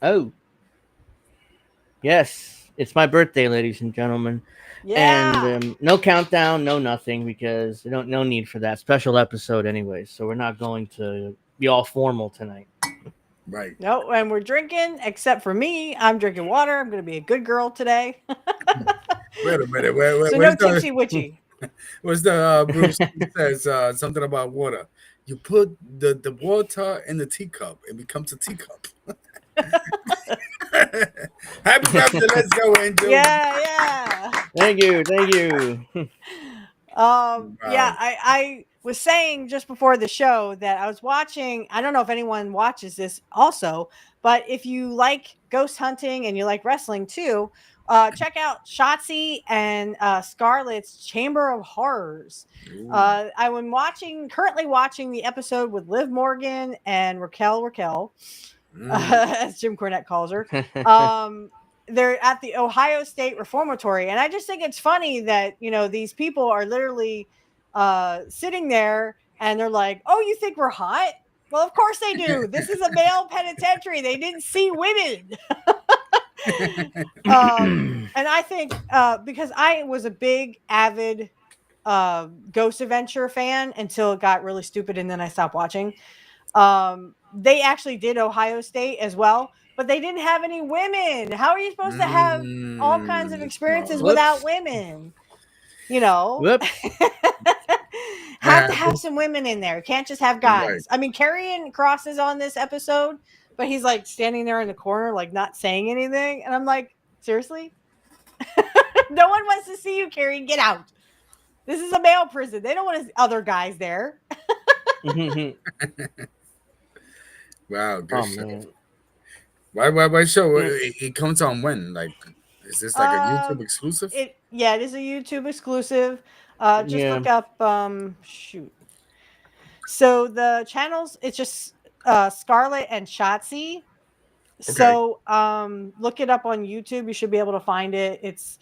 Oh, yes. It's my birthday, ladies and gentlemen. And Yeah. no countdown, no nothing, because no need for that special episode, anyways. So we're not going to be all formal tonight. Right. No, and we're drinking, except for me. I'm drinking water. I'm going to be a good girl today. Wait a minute. So Where's no the tipsy witchy. Bruce says something about water? You put the water in the teacup, it becomes a teacup. Happy birthday! Let's go, Angel. Yeah, yeah. Thank you, thank you. Yeah, Wow. I was saying just before the show that I was watching. I don't know if anyone watches this also, but if you like ghost hunting and you like wrestling too, check out Shotzi and Scarlett's Chamber of Horrors. Ooh. I'm currently watching the episode with Liv Morgan and Raquel, Mm. as Jim Cornette calls her. Um, they're at the Ohio State Reformatory, and I just think it's funny that these people are literally sitting there and they're like, "Oh, you think we're hot? Well, of course they do. This is a male penitentiary. They didn't see women." And I think because I was a big avid Ghost Adventure fan until it got really stupid, and then I stopped watching. They actually did Ohio State as well, but they didn't have any women. How are you supposed to have all kinds of Smart. experiences without Whoops. women? You know, Whoops. have to have some women in there. Can't just have Right. guys. I mean, Karrion Cross is on this episode, but he's like standing there in the corner, like not saying anything. And I'm like, seriously? No one wants to see you, Carrie. Get out. This is a male prison. They don't want other guys there. Oh Wow. Good show. man. Why show? Mm, It comes on when? Like, is this like a YouTube Um, exclusive? it is a YouTube exclusive. Just yeah. look up shoot. So the channels, it's just Scarlet and Shotzi. Okay. So look it up on YouTube. You should be able to find it. It's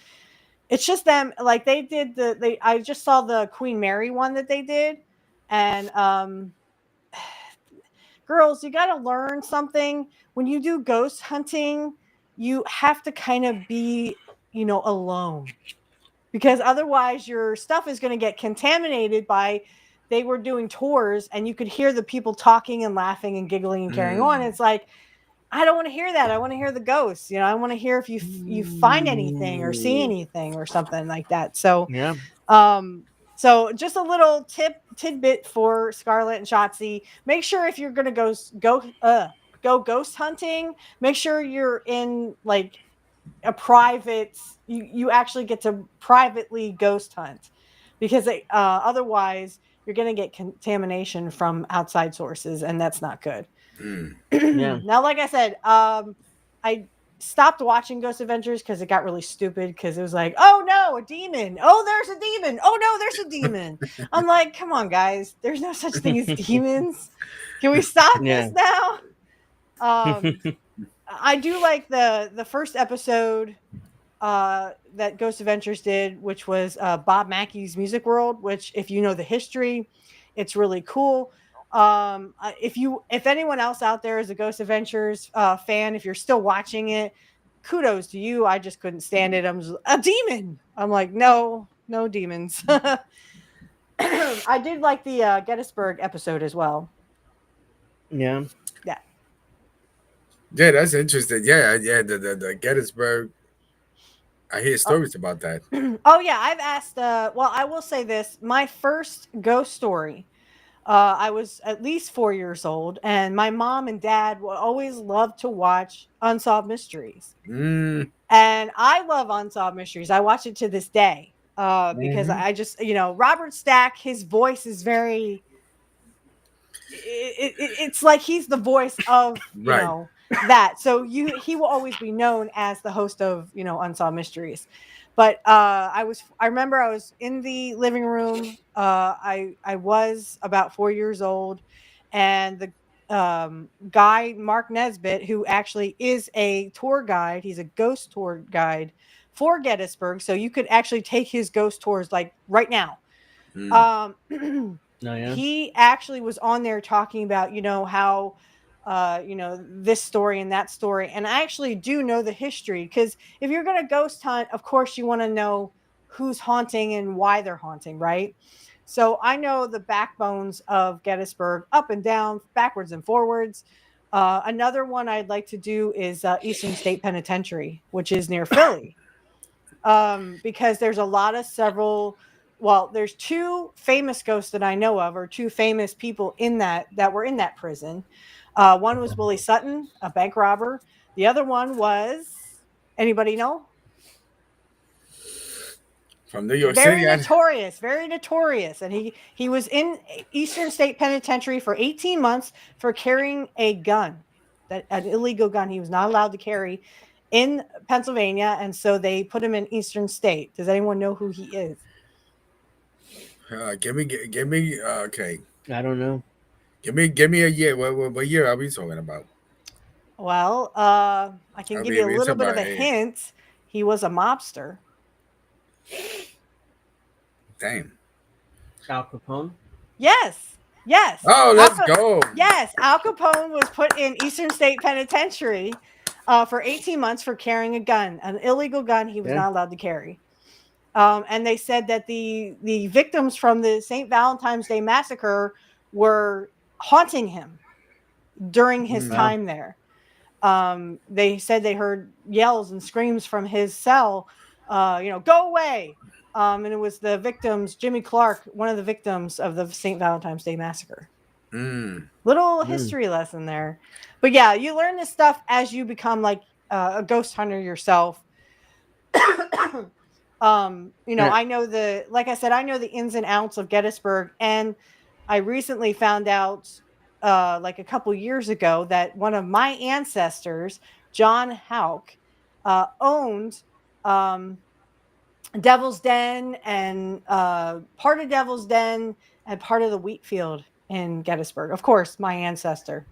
just them, like they did they I just saw the Queen Mary one that they did, and girls, you got to learn something when you do ghost hunting. You have to kind of be, alone, because otherwise your stuff is going to get contaminated by, they were doing tours and you could hear the people talking and laughing and giggling and carrying on. Mm. It's like, I don't want to hear that. I want to hear the ghosts. I want to hear if you find anything or see Ooh. anything or something like that. So Yeah. um so just a little tidbit for Scarlett and Shotzi. Make sure if you're gonna go ghost hunting, make sure you're in like a private, you actually get to privately ghost hunt, because otherwise you're going to get contamination from outside sources, and that's not good. Mm. Yeah. Now, like I said, I stopped watching Ghost Adventures because it got really stupid, because it was like, oh no, a demon, oh there's a demon, oh no there's a demon. I'm like, come on guys, there's no such thing as demons. Can we stop this Yeah. now? I do like the first episode that Ghost Adventures did, which was Bob Mackey's Music World. Which, if you know the history, it's really cool. If anyone else out there is a Ghost Adventures fan, if you're still watching it, kudos to you. I just couldn't stand it. I'm just, a demon. I'm like, no, no demons. I did like the Gettysburg episode as well. Yeah. Yeah. Yeah, that's interesting. Yeah. The Gettysburg. I hear Oh, stories about that. oh yeah, I've asked. Well, I will say this: my first ghost story. I was at least 4 years old, and my mom and dad would always love to watch Unsolved Mysteries, Mm. and I love Unsolved Mysteries. I watch it to this day because Hmm. I just, Robert Stack. His voice is very. It's like he's the voice of Right. that. So he will always be known as the host of Unsolved Mysteries. But I remember I was in the living room. I was about 4 years old, and the guy Mark Nesbitt, who actually is a tour guide, he's a ghost tour guide for Gettysburg, so you could actually take his ghost tours like right now. Mm. Um, No. Yeah. he actually was on there talking about how this story and that story. And I actually do know the history, because if you're going to ghost hunt, of course you want to know who's haunting and why they're haunting, right? So I know the backbones of Gettysburg, up and down, backwards and forwards. Another one I'd like to do is Eastern State Penitentiary, which is near Philly, because there's a lot of there's two famous ghosts that I know of, or two famous people in that were in that prison. One was Willie Sutton, a bank robber. The other one was, anybody know? From New York City. Very notorious. And he was in Eastern State Penitentiary for 18 months for carrying a gun, an illegal gun he was not allowed to carry in Pennsylvania, and so they put him in Eastern State. Does anyone know who he is? Give me. Okay. I don't know. Give me a year. What year are we talking about? Well, I can give you a little bit of a hint. He was a mobster. Damn. Al Capone? Yes. Oh, let's go. Yes, Al Capone was put in Eastern State Penitentiary for 18 months for carrying a gun, an illegal gun he was not allowed to carry. And they said that the victims from the St. Valentine's Day Massacre were haunting him during his time there. They said they heard yells and screams from his cell, go away. And it was the victims, Jimmy Clark, one of the victims of the St. Valentine's Day Massacre. Little history lesson there. But yeah, you learn this stuff as you become like a ghost hunter yourself. I know I know the ins and outs of Gettysburg, and I recently found out like a couple years ago that one of my ancestors, John Houck, owned Devil's Den and part of Devil's Den and part of the wheat field in Gettysburg. Of course, my ancestor.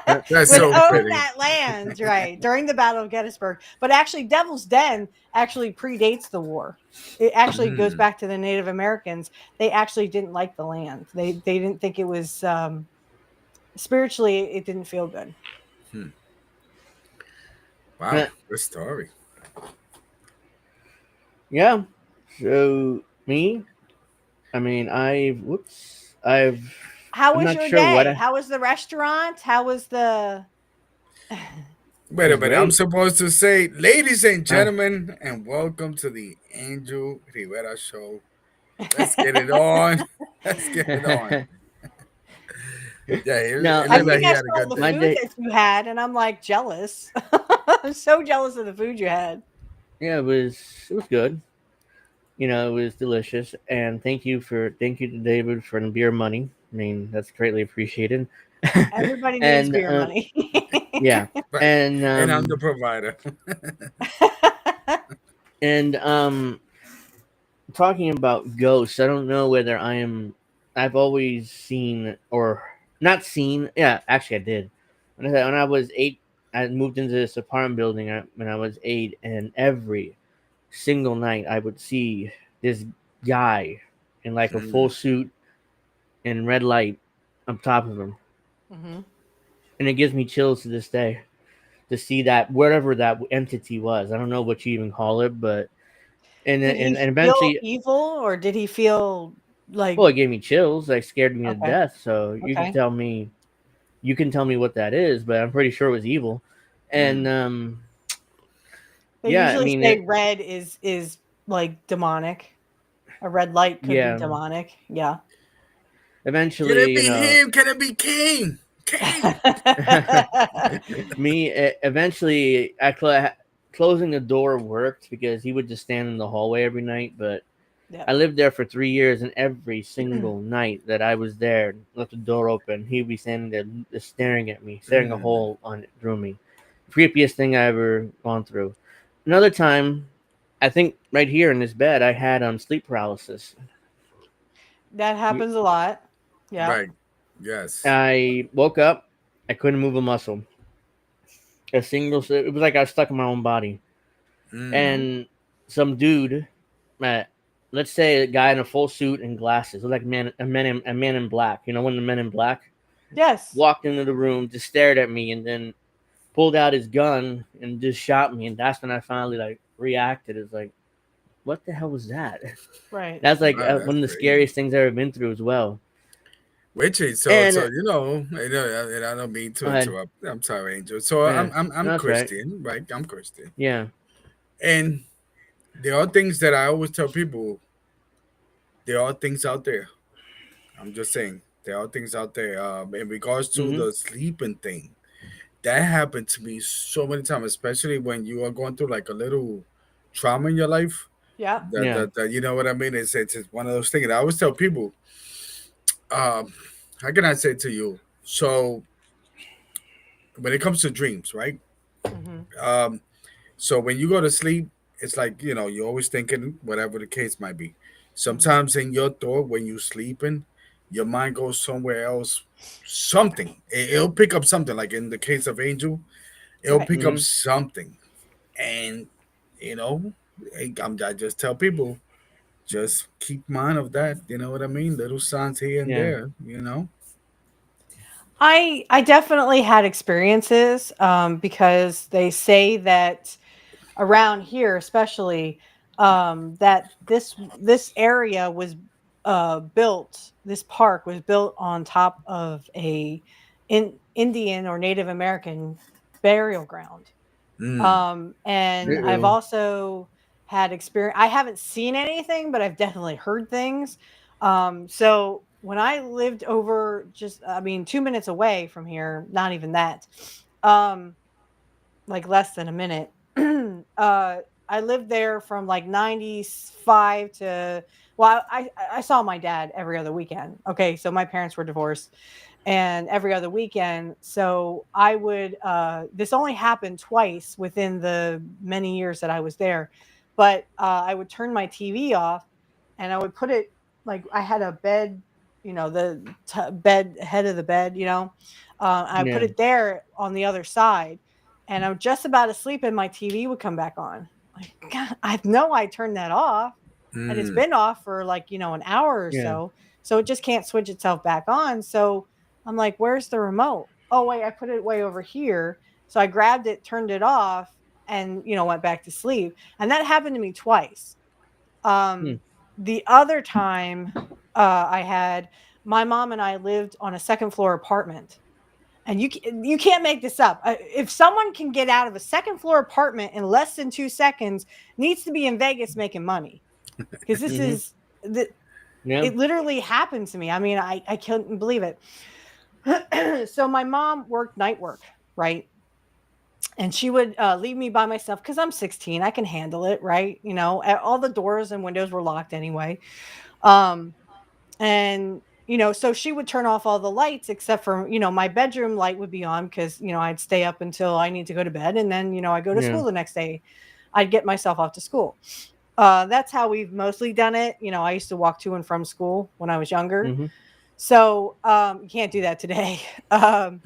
That's so pretty. That land, right, during the Battle of Gettysburg. But actually, Devil's Den actually predates the war. It actually goes back to the Native Americans. They actually didn't like the land. They didn't think it was spiritually, it didn't feel good. Wow, good story. Yeah. So me, I mean, How was your day? How was the restaurant? How was the? Wait a minute. I'm supposed to say, ladies and gentlemen, and welcome to the Angel Rivera show. Let's get it on. Let's get it on. Yeah, I think I saw the food that you had, and I'm like jealous. I'm so jealous of the food you had. Yeah, it was good. It was delicious, and thank you to David for the beer money. I mean, that's greatly appreciated. Everybody needs beer money. Yeah, and I'm the provider. And talking about ghosts, I don't know whether I've always seen or not seen. Yeah, actually, I did. When I was 8, I moved into this apartment building when I was 8, and every single night I would see this guy in like a full suit and red light on top of him. And it gives me chills to this day to see that, whatever that entity was. I don't know what you even call it, but and eventually feel evil, or did he feel like? Well, it gave me chills. Like, scared me to death. So you can tell me what that is, but I'm pretty sure it was evil. And they usually say red is like demonic. A red light could be demonic. Yeah. Eventually, can it be him? Can it be King? Me, eventually, closing the door worked because he would just stand in the hallway every night. But I lived there for 3 years, and every single night that I was there, left the door open, he'd be standing there just staring at me, staring a hole through me. Creepiest thing I ever gone through. Another time, I think right here in this bed, I had sleep paralysis. That happens a lot. Yeah. Right. Yes. I woke up. I couldn't move a muscle. It was like I was stuck in my own body. And some dude, let's say a guy in a full suit and glasses, like a man in black. You know, when the Men in Black, Yes. walked into the room, just stared at me, and then pulled out his gun and just shot me. And that's when I finally like reacted. It's like, what the hell was that? Right. That's like Wow, one that's of the crazy. scariest things I've ever been through as well. Witchy, so And and I don't mean to go ahead. interrupt. I'm sorry, Angel. So Yeah, I'm no, that's right. Christian, right? I'm Christian, Yeah. and there are things that I always tell people. There are things out there. I'm just saying there are things out there. In regards to Mm-hmm. the sleeping thing, that happened to me so many times, especially when you are going through like a little trauma in your life. Yeah. Yeah. That you know what I mean? It's one of those things. I always tell people, um, how can I say to you? So when it comes to dreams, right? Mm-hmm. Um, so when you go to sleep, it's like you're always thinking whatever the case might be. Mm-hmm. Sometimes in your thought when you're sleeping, your mind goes somewhere else. Something it'll pick up something. Like in the case of Angel, it'll Right. pick up Mm-hmm. something, and you know, I just tell people just keep mind of that. You know what I mean? Little signs here and Yeah. there. You know. I definitely had experiences because they say that around here, especially, that this area was built. This park was built on top of a Indian or Native American burial ground. Mm, And I've Uh-oh. also had experience. I haven't seen anything, but I've definitely heard things. So when I lived over just, I mean, 2 minutes away from here, not even that, um, like less than a minute. I lived there from like 95 to, well, I saw my dad every other weekend. Okay, so my parents were divorced, and every other weekend. So I would, this only happened twice within the many years that I was there, but I would turn my TV off and I would put it, like I had a bed, the bed, head of the bed, I put Yeah. it there on the other side, and I'm just about to sleep and my TV would come back on. Like, God, I know I turned that off, and it's mm, been off for like, an hour or Yeah. so. So it just can't switch itself back on. So I'm like, where's the remote? Oh, wait, I put it way over here. So I grabbed it, turned it off, and, went back to sleep. And that happened to me twice. Hmm. The other time I had, my mom and I lived on a second floor apartment. And you can't make this up. If someone can get out of a second floor apartment in less than 2 seconds, needs to be in Vegas making money, because this Mm-hmm. is the Yeah. it literally happened to me. I mean, I couldn't believe it. So my mom worked night work, right? And she would leave me by myself because I'm 16. I can handle it, right? All the doors and windows were locked anyway. Um, and so she would turn off all the lights except for, my bedroom light would be on because, I'd stay up until I need to go to bed, and then, I go to Yeah. school the next day. I'd get myself off to school. That's how we've mostly done it. I used to walk to and from school when I was younger. Mm-hmm. So you can't do that today. um,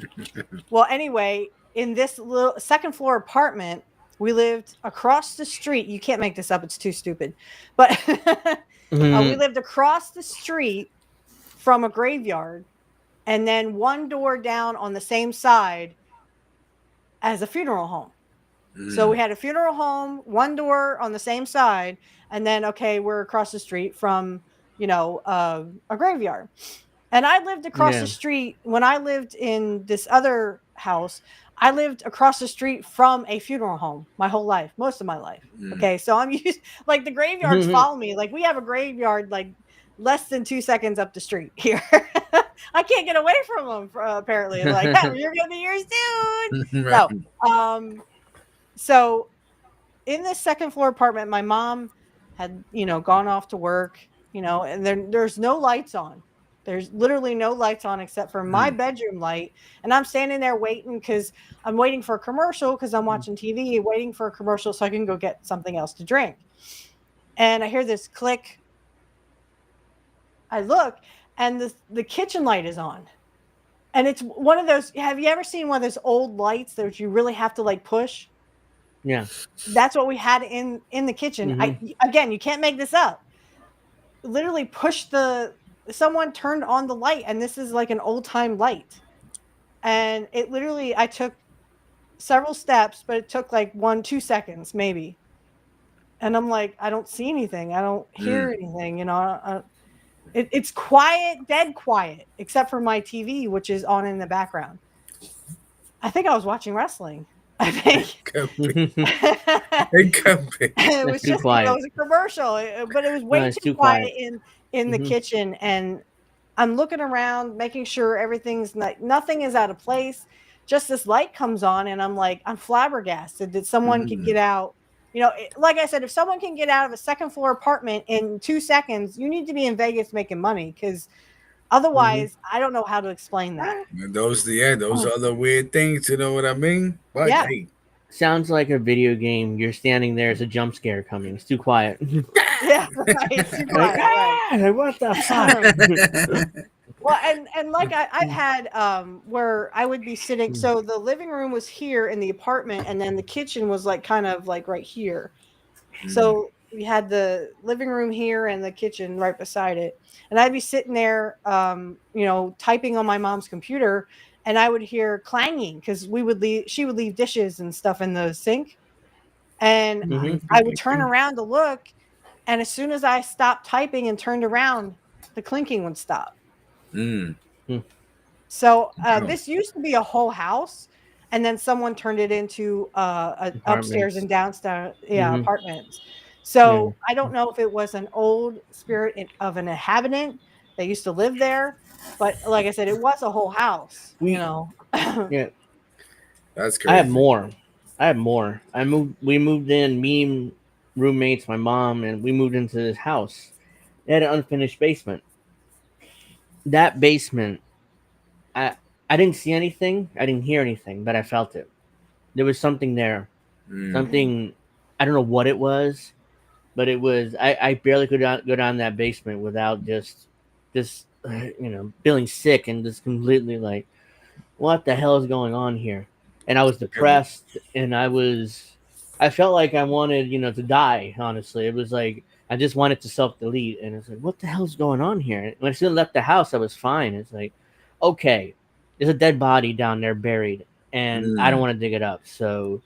well, anyway, in this little second floor apartment, we lived across the street. You can't make this up, it's too stupid. But we Mm-hmm. lived across the street from a graveyard, and then one door down on the same side as a funeral home. So we mm, had a funeral home, one door on the same side, and then, okay, we're across the street from, a graveyard. And I lived across Yeah. the street when I lived in this other house. I lived across the street from a funeral home my whole life, most of my life. mm. Okay, so I'm used, like, the graveyards Mm-hmm. follow me. Like, we have a graveyard like less than 2 seconds up the street here. I can't get away from them. Apparently, like, you're gonna be yours soon. Right. No, um, so in this second floor apartment, my mom had, gone off to work, and there's no lights on. There's literally no lights on except for my Mm, bedroom light. And I'm standing there waiting because I'm waiting for a commercial because I'm watching TV, waiting for a commercial so I can go get something else to drink. And I hear this click. I look, and the kitchen light is on. And it's one of those. Have you ever seen one of those old lights that you really have to like push? Yeah. That's what we had in the kitchen. Mm-hmm. Again, you can't make this up. Literally push the someone turned on the light, and this is like an old time light. and it literally I took several steps, but it took like 1-2 seconds maybe. And I'm like, I don't see anything. I don't hear Mm. anything. It's quiet, dead quiet, except for my TV, which is on in the background. I think I was watching wrestling. I think Could be. it It could be. That's was too just, it quiet. was a commercial, but it was No, way it's too too quiet quiet. in the Hmm. kitchen, and I'm looking around, making sure everything's not, nothing is out of place. Just this light comes on, and I'm like, I'm flabbergasted that someone could Mm. get out. Like I said, if someone can get out of a second floor apartment in 2 seconds, you need to be in Vegas making money because Hmm. otherwise, I don't know how to explain that. And those are the weird things. You know what I mean? But Yeah. hey, Sounds like a video game. You're standing there, there's a jump scare coming. It's too quiet. Yeah, right. It's too Like, quiet, right. like, what the fuck? Well, and like I've had where I would be sitting. So the living room was here in the apartment, and then the kitchen was like kind of like right here. Mm. So we had the living room here and the kitchen right beside it. And I'd be sitting there, typing on my mom's computer, and I would hear clanging because she would leave dishes and stuff in the sink. And Hmm. I would turn around to look, and as soon as I stopped typing and turned around, the clinking would stop. Mm. So No. this used to be a whole house, and then someone turned it into upstairs Apartments. and downstairs, yeah, Hmm. apartments. Yeah. So I don't know if it was an old spirit of an inhabitant that used to live there, but like I said, it was a whole house. We yeah. That's I have crazy. more. I have more. I moved. We moved in. Me and roommates, my mom, and we moved into this house. It had an unfinished basement. That basement, I I didn't see anything. I didn't hear anything, but I felt it. There was something there. Mm. Something. I don't know what it was, but it was. I barely could go down that basement without just feeling sick and just completely like, what the hell is going on here? And I was And depressed, and I felt like I wanted, to die. Honestly, it was like I just wanted to self delete, and it's like, what the hell's going on here? And when I still left the house, I was fine. It's like, okay, there's a dead body down there buried, and I don't mm. want to dig it up, so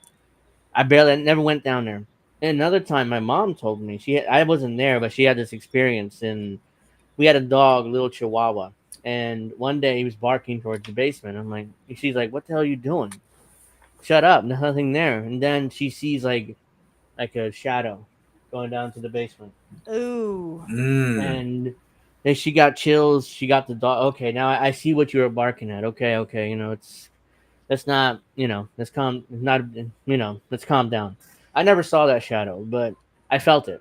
I never went down there. And another time, my mom told me I wasn't there, but she had this experience, and we had a dog, little Chihuahua, and one day he was barking towards the basement. I'm like, she's like, "What the hell are you doing? Shut up! There's nothing there." And then she sees like a shadow going down to the basement, Ooh, Mm. and then she got chills. She got the dog. Okay, now I see what you were barking at. Okay, okay, it's let's not let's calm not let's calm down. I never saw that shadow, but I felt it.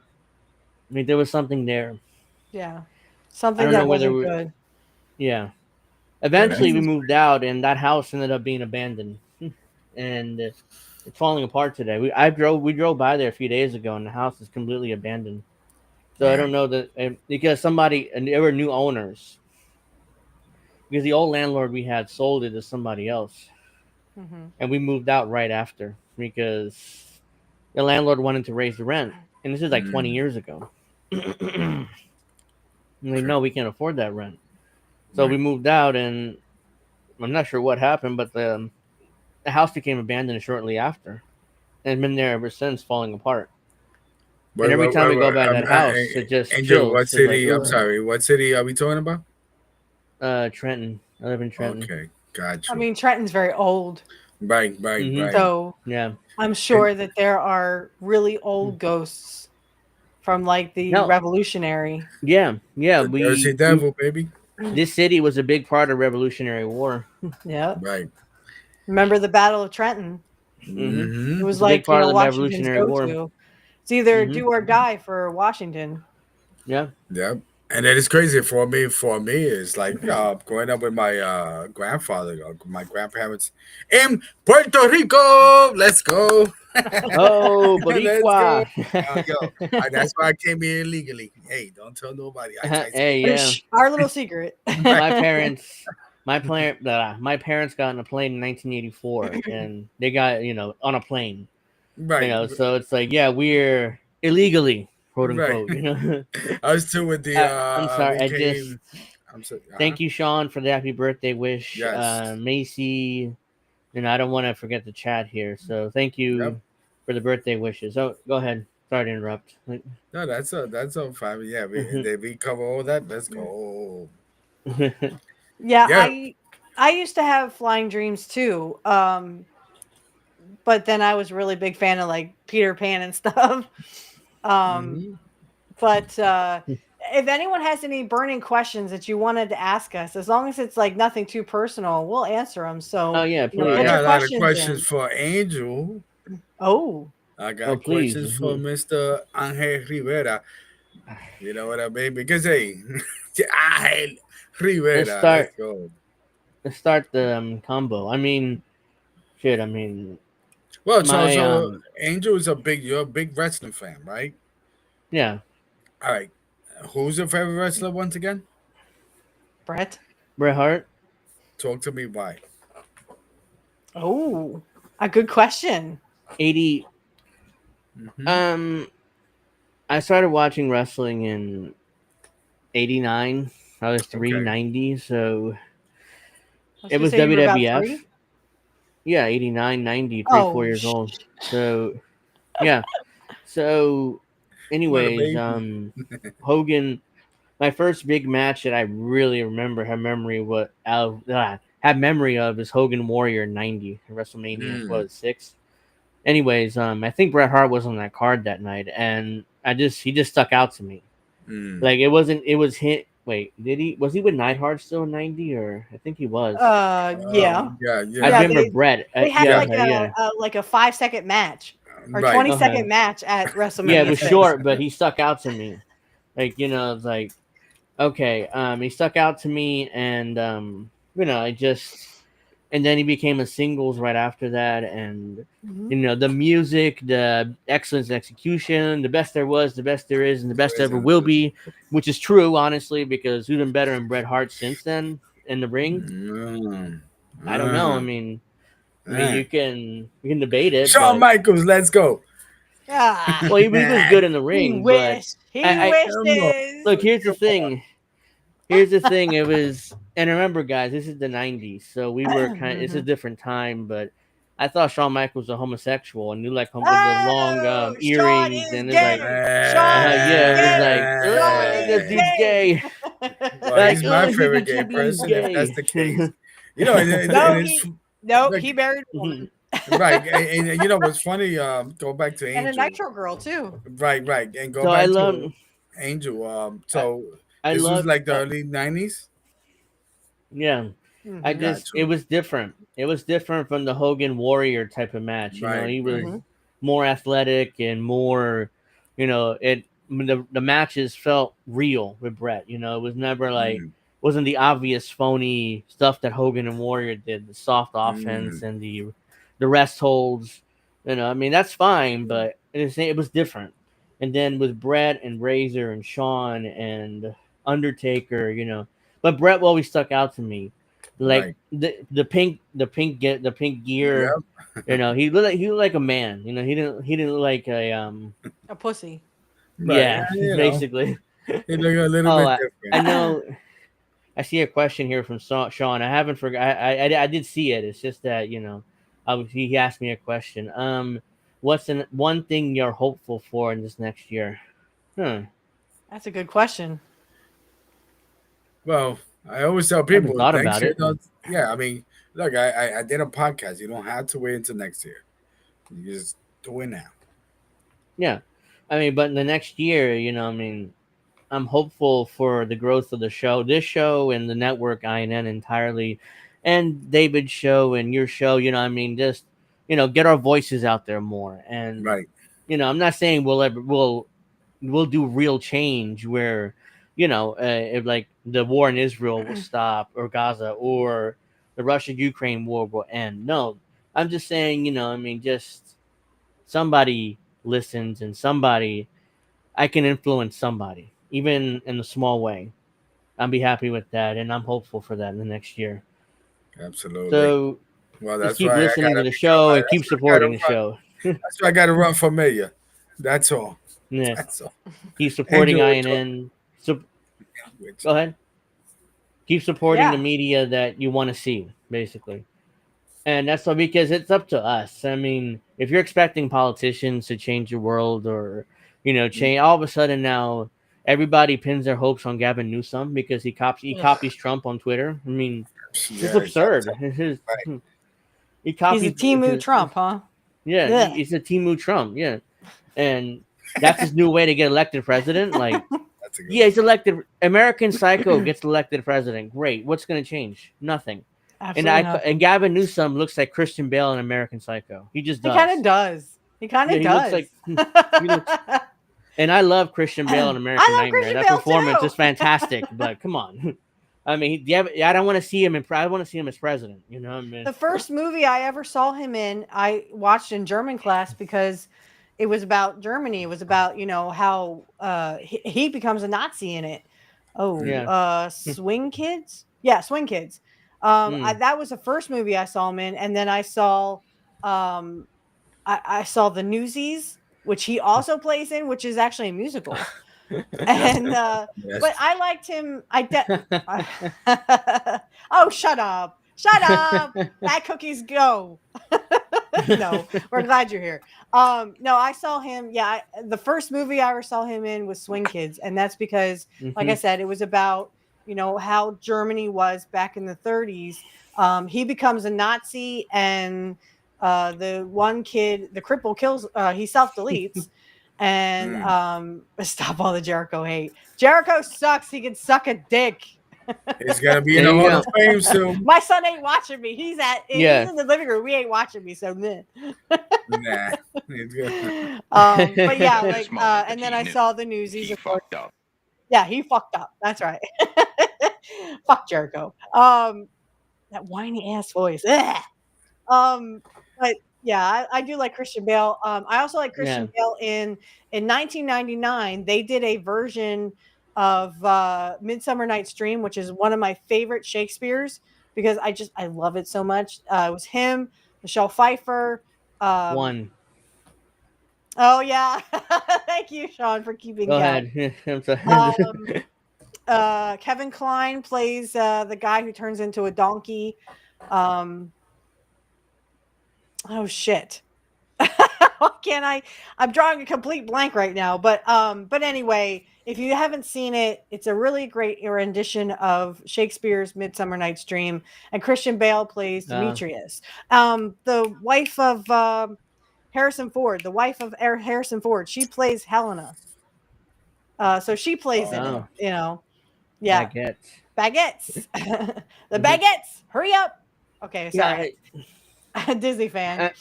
I mean, there was something there. yeah, I something don't know that whether wasn't good. yeah. Yeah, Eventually, we that's moved out, and that house ended up being abandoned, and it's falling apart today. We drove by there a few days ago, and the house is completely abandoned. So I man. don't know that because and there were new owners because the old landlord we had sold it to somebody else, Hmm. and we moved out right after because the landlord wanted to raise the rent, and this is like 20 Mm. years ago. And like, Okay. no, we can't afford that rent. So we Right. moved out, and I'm not sure what happened, but the house became abandoned shortly after, and been there ever since, falling apart. And every time we go by that house, it just Angel, what chills. It's like, city? I'm ugh. sorry. What city are we talking about? Trenton. I live in Trenton. Okay, got I you. mean, Trenton's very old, Right, right, Mm-hmm. right. so Yeah. I'm And sure that there are really old ghosts from like the No. Revolutionary. Yeah. Yeah. the Jersey We Devil, baby. this city was a big part of Revolutionary War. Yeah. Right. Remember the Battle of Trenton? Mm-hmm. It Mm-hmm. was It's a big like, part of the Washington's Revolutionary go War. to. It's either Mm-hmm. do or die for Washington. Yeah. Yep. And that is crazy for me. For me, it's like growing up with my grandfather, my grandparents in Puerto Rico. Let's go. Oh, Let's go. Boricua. Yo, that's why I came here illegally. Hey, don't tell nobody. I Hey, say yeah. Our little secret. right, My parents, my parents got on a plane in 1984, and they got on a plane. right, So it's like, yeah, we're illegally, quote right. unquote. Us too with the I'm sorry. we came. I'm so. Thank you, Sean, for the happy birthday wish. Yes. Macy, and I don't want to forget the chat here. So thank Yep. you for the birthday wishes. Oh, go ahead. Sorry to interrupt. No, that's a fine. Yeah, we cover all that. Let's go. Yeah, Yeah. I used to have flying dreams too. But then I was a really big fan of like Peter Pan and stuff. Um, Hmm. but if anyone has any burning questions that you wanted to ask us, as long as it's like nothing too personal, we'll answer them. Oh So, yeah, Well, I get your please. got a lot of questions questions in. for Angel. Oh, I Oh got please. questions for Mr. Angel Rivera. You know what I mean? Because hey, Angel Let's Rivera. Let's start. go. Let's start the combo. I mean, shit. I mean, Well, so my Angel is a you're a big wrestling fan, right? yeah, All right. Who's your favorite wrestler once again? Brett. Bret Hart. Talk to me why. Oh, a good question. 80. Hmm. Um, I started watching wrestling in '89. I was Okay. 390, so I was it gonna was say you were about WWF. 3. Yeah, 89, 90, 3, Oh, 4 years old. So yeah. So, What a anyways, baby. Hogan. My first big match that I really remember have memory of is Hogan Warrior '90 WrestleMania Mm, was 6. Anyways, I think Bret Hart was on that card that night, and he just stuck out to me. mm. Like it was hit. Wait, did he was he with Neidhart still in '90 or I think he was. yeah. Yeah, I yeah, Yeah, remember Brett. they had Yeah, yeah. okay, yeah, like a 5-second match or Right. 20-second okay. match at Yeah, it WrestleMania was 6. short, but he stuck out to me. Like it's like okay, he stuck out to me, and I just and then he became a singles right after that, and Mhm. the music, the excellence in execution, the best there was, the best there is, and the best There ever isn't. will be, which is true, honestly, because who's been better than Bret Hart since then in the ring? Mm, I don't know. mm, I mean, mm. you can debate it, Shawn but Michaels, let's go. Ah, well, he was good in the he ring, but wish. He I Come on, wishes. look. Here's the come on. thing. Here's the thing. It was, and remember, guys, this is the '90s, so we were kind. It's a Mhm. different time, but I thought Shawn Michaels was a homosexual, and you like with the long Oh, Sean earrings, is and it's like, gay. Sean is yeah, it was gay. like, Sean is this dude's Eh. gay. gay. Well, Like, he's my he favorite thinks gay he's person if that's gay. the case. You know, and No, it's nope, like he married a Mhm. woman. right, and you know what's funny? Go back to And a Angel. Nitro girl too. Right, right, and go So I back love, to Angel. I, So I this was love, like the early 90s. yeah. Mhm. Got It you. was different. It was different from the Hogan Warrior type of match. Right, He was right. Mhm. more athletic and more, the matches felt real with Brett. It was never like Mm, wasn't the obvious phony stuff that Hogan and Warrior did, the soft offense mm, and the rest holds. That's fine, but it was different. And then with Brett and Razor and Shawn and Undertaker, but Brett always stuck out to me, like right. the pink gear. Yep. He looked like a man. He didn't look like a A pussy. Right. yeah, You know, basically. he look a little Oh, bit I different. know. I see a question here from Sean. I haven't forgot. I did see it. It's just that he asked me a question. What's one thing you're hopeful for in this next year? Hmm. That's a good question. Well, I always tell I haven't people thought next about year. it. Don't, yeah, I mean, look, I did a podcast. You don't have to wait until next year. You just do it now. Yeah, but in the next year, I'm hopeful for the growth of the show, this show, and the network INN entirely, and David's show and your show. Just get our voices out there more. And Right. I'm not saying we'll do real change where if like the war in Israel will stop or Gaza or the Russia Ukraine war will end. No, I'm just saying just somebody listens and somebody I can influence somebody, even in a small way. I'll be happy with that, and I'm hopeful for that in the next year. Absolutely. So Well, just that's keep why I listening to gotta the become. show and That's keep why I gotta supporting the run. show. That's why I gotta run for mayor. That's all. Yeah, That's all. keep supporting Angel, INN. So which go ahead. Keep supporting the Yeah. media that you want to see, basically. And that's all because it's up to us. I mean, if you're expecting politicians to change the world or, change all of a sudden now everybody pins their hopes on Gavin Newsom because he Ugh. copies Trump on Twitter. I mean, it's Yeah, absurd. exactly. Right. He He's a copies Timu Trump, huh? yeah, Ugh. he's a Timu Trump, yeah. And that's his new way to get elected president. Like, That's a good yeah, one. he's elected. American Psycho gets elected president. Great. What's going to change? Nothing. And Absolutely and nothing. Gavin Newsom looks like Christian Bale in American Psycho. He just He kind does. of does. He kind Yeah, of he looks does. like he looks. And I love Christian Bale in I American love Nightmare. Christian That Bale performance is too. fantastic. But come on, I mean, I don't want to see him I want to see him as president. You know, what I mean, The first movie I ever saw him in, I watched in German class because it was about Germany. It was about, how he becomes a Nazi in it. Oh, yeah. Swing Kids? Yeah, Swing Kids. Mm. That was the first movie I saw him in, and then um I saw the Newsies, which he also plays in, which is actually a musical. That's And but yes. I liked him. Oh, shut up. Shut up. Bad cookies go. No, we're glad you're here. No, I saw him. Yeah, the first movie I ever saw him in was Swing Kids, and that's because, like I Hmm. said, it was about how Germany was back in the 30s. He becomes a Nazi, and the one kid, the cripple, kills. He self deletes, and Mm. stop all the Jericho hate. Jericho sucks. He can suck a dick. He's gonna be in There the you Hall of go. Fame soon. My son ain't watching me. He's Yeah. in the living room. We ain't watching me. So meh. Nah, he's good. But yeah, At like this moment, the and then I team knew saw the Newsies, he of course. fucked up. Yeah, he fucked up. That's right. Fuck Jericho. That whiny ass voice. Ugh. Um, but yeah, I do like Christian Bale. I also like Yeah. Christian Bale in 1999. They did a version of Midsummer Night's Dream, which is one of my favorite Shakespeare's because I love it so much. It was him, Michelle Pfeiffer. Um, One. oh yeah, thank you, Sean, for keeping Go count. ahead. I'm sorry. Um, Kevin Kline plays the guy who turns into a donkey. Um, oh shit. Why can't I? I'm drawing a complete blank right now. But anyway, if you haven't seen it, it's a really great rendition of Shakespeare's Midsummer Night's Dream, and Christian Bale plays uh, Demetrius, the wife of Harrison Ford, the wife of Harrison Ford. She plays Helena. So she plays in it. oh, Yeah, baguettes. baguettes, the Hmm. baguettes. Hurry up. Okay, Yeah. sorry, Disney fan.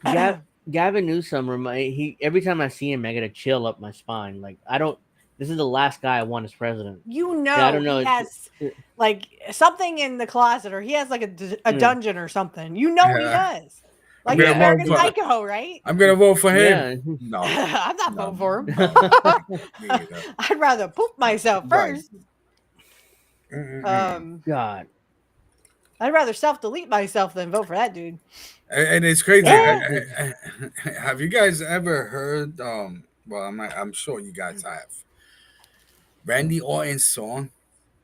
Uh, Gavin Newsom he every time I see him, I get a chill up my spine. Like I don't. This is the last guy I want as president. Yeah, I don't know. He has like something in the closet, or he has like a Mm, dungeon or something. He Yeah. does. I'm Like in gonna yeah, vote American for. Psycho, right? I'm gonna vote for him. yeah. No, I'm not no, voting for him. no, me either. I'd rather poop myself Right. first. Mm-mm-mm. God. I'd rather self delete myself than vote for that dude. And it's crazy. Yeah. Have you guys ever heard? Well, I'm sure you guys have. Randy Orton's song.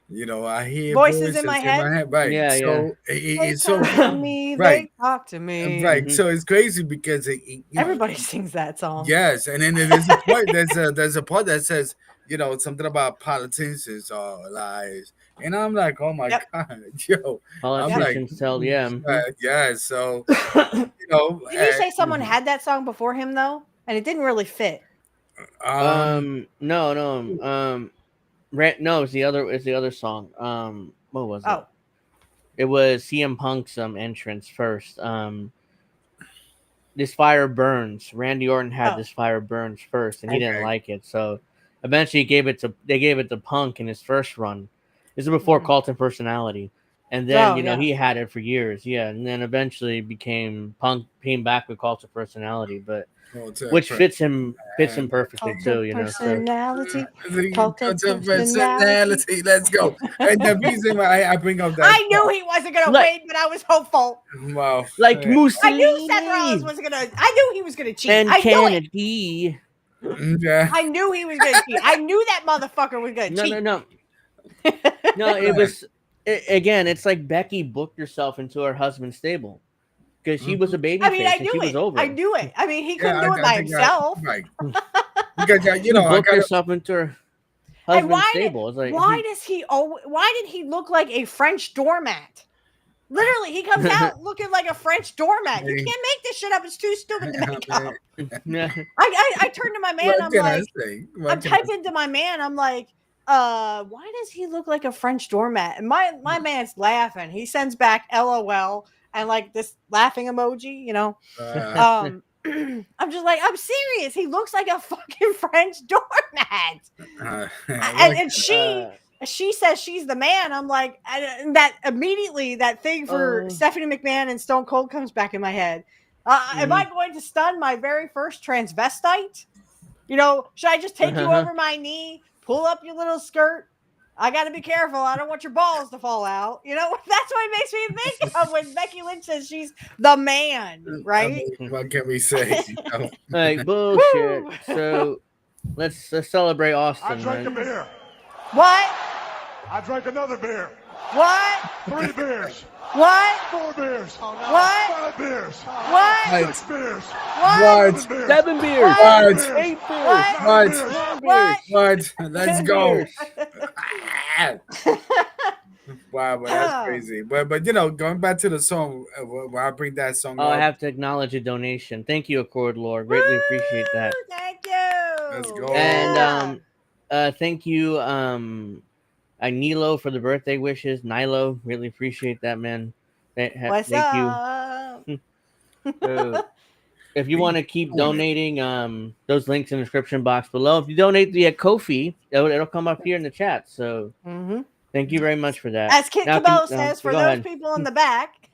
I hear Voices in voices my in head. my head. Right. Yeah, yeah. So They it's so talk to me. right, They talk to me. right. Hmm. So it's crazy because Everybody sings that song. yes, and then there's a part there's a part that says something about politicians or lies, and I'm like, oh my Yep. god, yo, I'm Yep. like, Politicians tell. Yeah. yeah. So Did you know, you say someone Mhm. had that song before him though? And it didn't really fit. No, no. No, it's the other. It's the other song. What was it? Oh, It was CM Punk's entrance first. This fire burns. Randy Orton had oh, this fire burns first, and he didn't okay, like it. So eventually, they gave it to Punk in his first run. This is before mhm. Cult of Personality, and then Oh yeah. he had it for years. Yeah, and then eventually became Punk came back with Cult of Personality, but go to which fits him perfectly Cult too. of So personality. go Cult of to personality. personality. Let's go. And the reason why I bring up that I knew he wasn't gonna like win, but I was hopeful. wow, like I knew Seth Rollins Mussolini wasn't gonna. I knew he was gonna cheat. and I knew it. Kennedy. yeah, I knew he was gonna cheat. I knew that mother was gonna No, no, cheat. no. No, again, it's like Becky booked herself into her husband's stable because she was a baby I mean, I face and she knew was it. I over. knew it. I mean, he couldn't Yeah, do it I by think himself. right because She I booked gotta. herself into her And husband's stable. It's like why does he why did he look like a French doormat? Literally, he comes out looking like a French doormat. You can't make this shit up. It's too stupid to make up. I turned to my man. What I'm can I like, say? I'm typing to my man. I'm like, why does he look like a French doormat? And my man's laughing. He sends back LOL and like this laughing emoji, you know. I'm just like, I'm serious. He looks like a fucking French doormat. And she says she's the man. I'm like, and that immediately that thing for Stephanie McMahon and Stone Cold comes back in my head. Am I going to stun my very first transvestite? You know, should I just take you over my knee, pull up your little skirt? I got to be careful. I don't want your balls to fall out. You know, that's what it makes me think of when Becky Lynch says she's the man, right? I mean, what can we say? Like bullshit. So let's celebrate Austin. I drank a Right? beer. What? I drank another beer. What? 3 beers. What? 4 beers. What? 5 beers. What? 6 beers. What? 7 beers. 7 beers. What? 8 beers. What? 9 beers. What? What? Let's 10 go. beers. Wow, but that's crazy. But going back to the song, where I bring that song Oh, up. I have to acknowledge a donation. Thank you, Accord Lord. Greatly appreciate that. Thank you. Let's go. And thank you, Nilo for the birthday wishes. Nilo, really appreciate that, man. What's Thank up? you. If you want to keep donating, those links in the description box below. If you donate via Ko-fi, it'll come up here in the chat. So thank you very much for that. As Kit Cabello says, for those people in the back,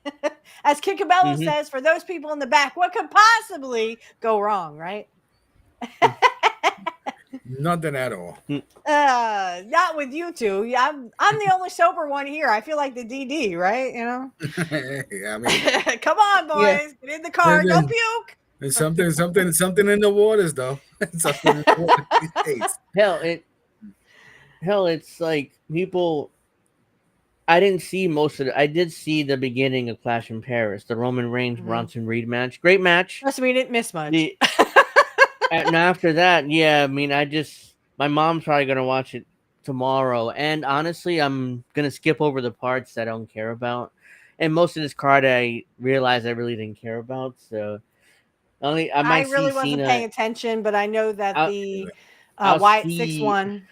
as Kit Cabello says, for those people in the back, what could possibly go wrong, right? Nothing at all. Not with you two. Yeah, I'm the only sober one here. I feel like the DD, right? You know. I mean, come on, boys, get in the car. Don't puke. There's something in the waters, though. Something in the waters these days. Hell, it's like people. I didn't see most of it. I did see the beginning of Clash in Paris, the Roman Reigns Bronson Reed match. Great match. Trust me, we didn't miss much. And after that, yeah, I mean, my mom's probably gonna watch it tomorrow. And honestly, I'm gonna skip over the parts that I don't care about. And most of this card, I realized I really didn't care about. So I really wasn't paying attention, but I know that the Wyatt 6-1.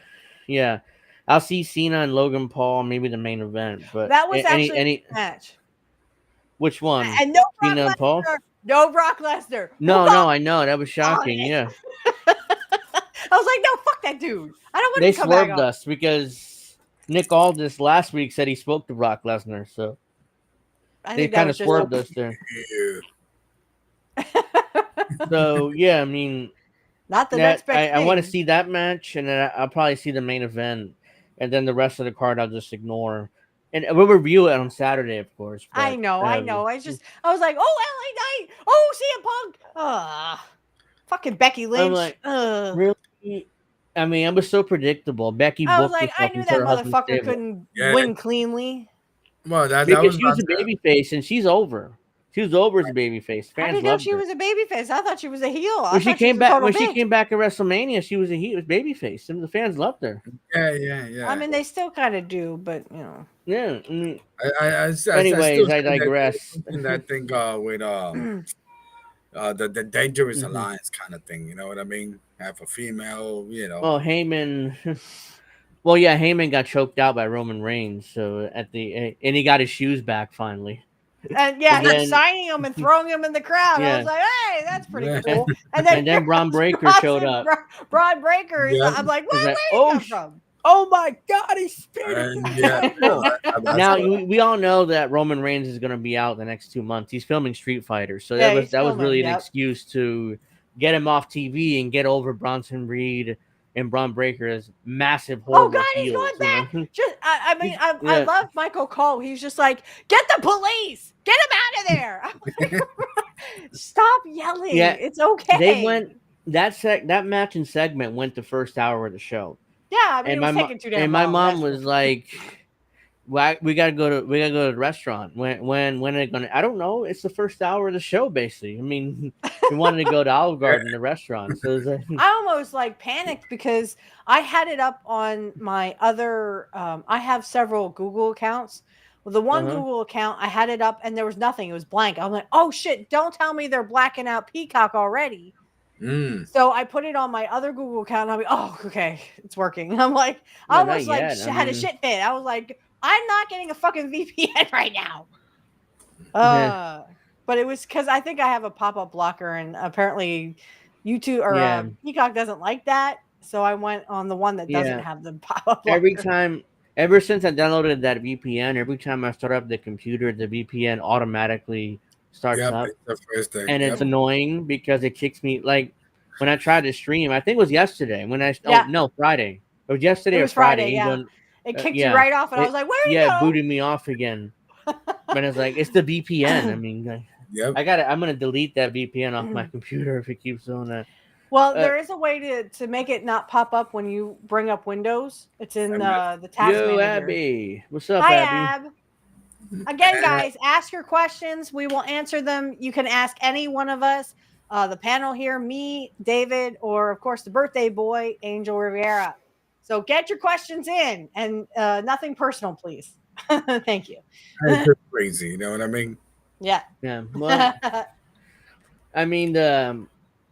Yeah, I'll see Cena and Logan Paul, maybe the main event. But that was actually a match. Which one? And no Brock Cena and Paul? No Brock Lesnar. No, I know that was shocking. Yeah, I was like, no, fuck that dude. I don't want they to come back. They swerved us because Nick Aldis last week said he spoke to Brock Lesnar, so they kind of swerved us there. So yeah, I mean, not the next best thing. I want to see that match, and then I'll probably see the main event, and then the rest of the card I'll just ignore. And we'll review it on Saturday, of course. But, I know. I was like, oh, LA Knight. Oh, CM Punk. Fucking Becky Lynch. I'm like, really? I mean, it was so predictable. Becky. I was like, I knew that motherfucker couldn't win cleanly. Well, because she was a babyface, and she's over. She was over as a babyface. I didn't know she was a babyface. I thought she was a heel. When she came back at WrestleMania, she was a heel, babyface, and the fans loved her. Yeah. I mean, they still kind of do, but you know. Yeah. Anyways, I digress. That thing with the dangerous alliance kind of thing. You know what I mean? Have a female. You know. Oh, Heyman. Well, yeah, Heyman got choked out by Roman Reigns, so and he got his shoes back finally. And he's signing him and throwing him in the crowd. I was like, hey, that's pretty cool. And then Braun Breaker showed up. Braun Breaker. I'm like, where did he come from? Oh my God, he's spinning. Now we all know that Roman Reigns is going to be out the next 2 months. He's filming Street Fighter, so that was really an excuse to get him off TV and get over Bronson Reed and Braun Breaker as massive horrible God, he's heels, going back. I love Michael Cole. He's just like, get the police, get him out of there. Like, stop yelling. Yeah, it's okay. They went that match and segment went the first hour of the show. Yeah, I mean, it was taking too damn long. And my mom was like, we gotta go to the restaurant. When are they gonna? I don't know. It's the first hour of the show, basically. I mean, we wanted to go to Olive Garden, the restaurant. So it's like, I almost like panicked because I had it up on my other. I have several Google accounts. Well, the one Uh-huh. Google account, I had it up and there was nothing. It was blank. I'm like, oh shit! Don't tell me they're blacking out Peacock already. Mm. So I put it on my other Google account. And I'm like, oh, okay, it's working. I'm like, I no, not almost like yet. I had a mean, shit fit. I was like, I'm not getting a fucking VPN right now. Yeah. But it was because I think I have a pop-up blocker, and apparently YouTube or Yeah. Peacock doesn't like that. So I went on the one that doesn't Yeah. have the pop-up blocker. Every time, ever since I downloaded that VPN, every time I start up the computer, the VPN automatically starts Yep, up, it's the first thing. and Yep. it's annoying because it kicks me. Like when I tried to stream, I think it was yesterday. When I Yeah. no, Friday. It was yesterday It or was Friday, Friday. yeah. It kicked you Yeah, right off, and I was like, where'd yeah, it it go? booted me off again. But it's like it's the VPN. I mean, Yep. I'm gonna delete that VPN off my computer if it keeps doing that. Well, there is a way to make it not pop up when you bring up Windows. It's in the task Yo, manager. Abby, what's up, Hi, Abby? Ab. Again, guys, ask your questions. We will answer them. You can ask any one of us, the panel here, me, David, or of course the birthday boy, Angel Rivera. So get your questions in, and nothing personal, please. Thank you. That's just crazy. You know what I mean? Yeah. Yeah. Well, I mean,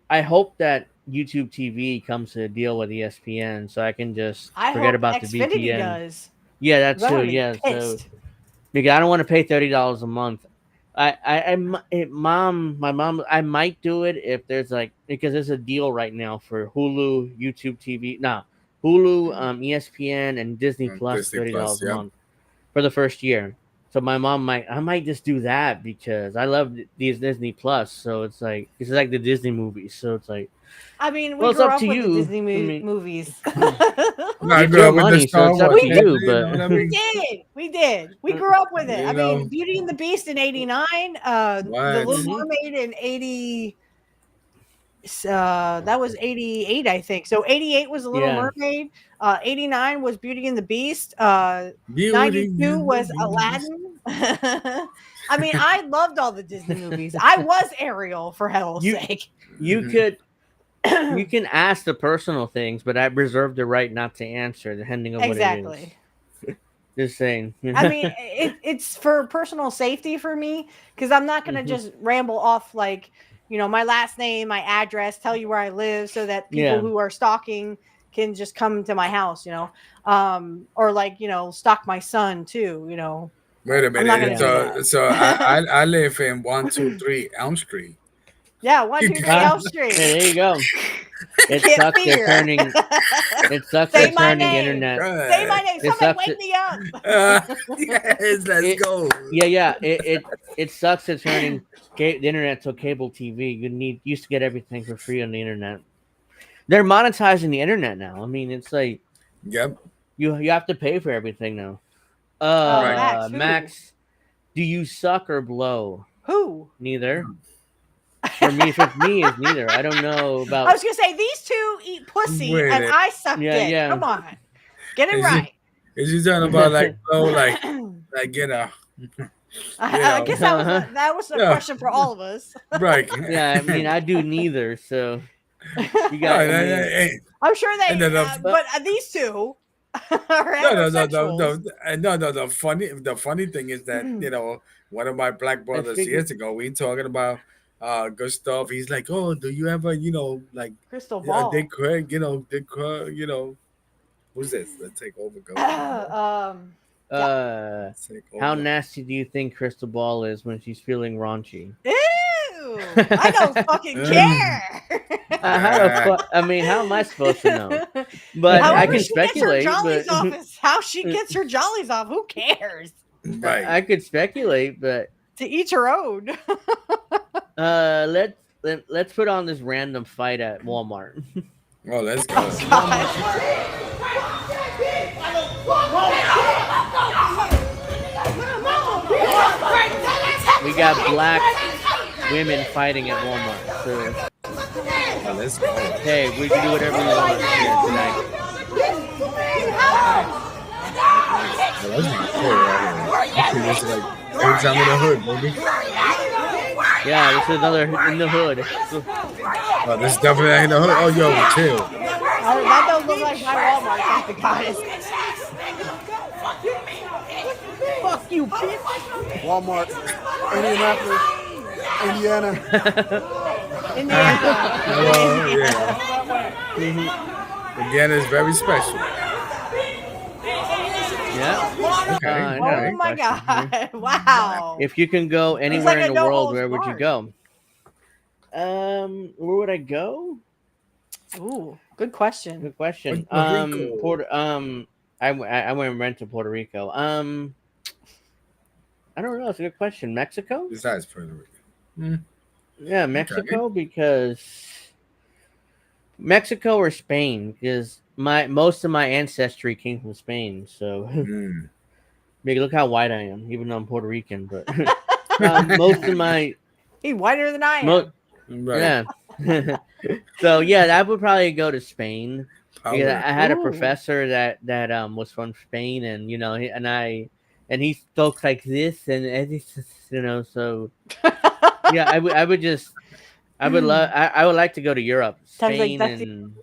I hope that YouTube TV comes to a deal with ESPN, so I can just I forget hope about Xfinity the VPN. does. Yeah, that's I'm too. gonna be Yeah, so pissed. because I don't want to pay $30 a month. My mom, I might do it if there's like because there's a deal right now for Hulu, YouTube TV, Hulu, ESPN, and Disney Plus, Disney $30 Plus, a yep. month for the first year. So I might just do that because I love these Disney Plus. So it's like the Disney movies. So it's like, I mean, we well, it's grew up up to with the you. Disney I mean, movies. I it's grew your up with the money, so Star it's up Wars. to We you. You know what I But mean? We did. We grew up with it. You I know. mean, Beauty and the Beast in '89, The What? Little Mermaid in '80. That was '88, I think. So '88 was The Little Yeah. Mermaid. '89 was Beauty and the Beast. Beauty '92 and was the Beast. Aladdin. I mean, I loved all the Disney movies. I was Ariel, for hell's sake. You could. You can ask the personal things, but I reserve the right not to answer, depending on what Exactly. it is. Just saying. I mean, it's for personal safety for me because I'm not going to just ramble off like, my last name, my address, tell you where I live so that people who are stalking can just come to my house, or like, stalk my son too, Wait a I'm not minute. gonna do that. So I live in 123 Elm Street. Yeah, 123 Elm Street. Yeah, there you go. It Can't sucks fear. they're turning. It sucks Say they're my turning name. internet. Say my name. It Somebody sucks wake me up. Yes, let's go. Yeah. It sucks at turning the internet to cable TV. Used to get everything for free on the internet. They're monetizing the internet now. I mean, it's like Yep. you have to pay for everything now. Max, who? Max, do you suck or blow? Who? Neither. For me, it's neither. I don't know about. I was gonna say these two eat pussy Wait and a- I suck Yeah, dick. yeah. Come on, get it Is right. Is you talking about like I guess that was a Yeah. question for all of us. right? Yeah, I mean, I do neither. So you got. I mean, I'm sure they, And then but these two are No. heterosexuals. The funny thing is that one of my black brothers figured- years ago we talking about good stuff. He's like, oh, do you ever like Crystal ball. Dick Craig, who's this? Let's take over. Go. Let's take over. how nasty do you think Crystal Ball is when she's feeling raunchy? Ew! I don't fucking care. I mean, how am I supposed to know? But I However can she gets her speculate. jollies But off is how she gets her jollies off. Who cares? Right. I could speculate. But To each her own. let's put on this random fight at Walmart. Oh, let's go. We got black women fighting at Walmart. So Oh, let's go. hey, we can do whatever we want here tonight. Oh, that's my favorite right here. I feel this like every time in the hood, baby. Yeah, this is another in the hood. So, Oh, this is definitely in the hood. Oh, yo, chill. That don't look like my Walmart, thank the goddess. fuck you, bitch. Walmart, Indianapolis, Indiana. Indiana. Oh, yeah. Indiana is very special. Yeah. Okay. Oh my god! Wow. If you can go anywhere like in a the no world, holds where would you barred. go? Where would I go? Ooh, good question. Good question. Puerto Rico. I went and rent to Puerto Rico. I don't know. It's a good question. Mexico? Besides Puerto Rico. Yeah, Mexico because Mexico or Spain because most of my ancestry came from Spain. So, look how white I am, even though I'm Puerto Rican. But most of my He's whiter than I am. Right. yeah. So yeah, that would probably go to Spain. Because Power. I had a Ooh. professor that was from Spain, and he spoke like this, and it's so yeah, I would like to go to Europe, Sounds like Spain, that's and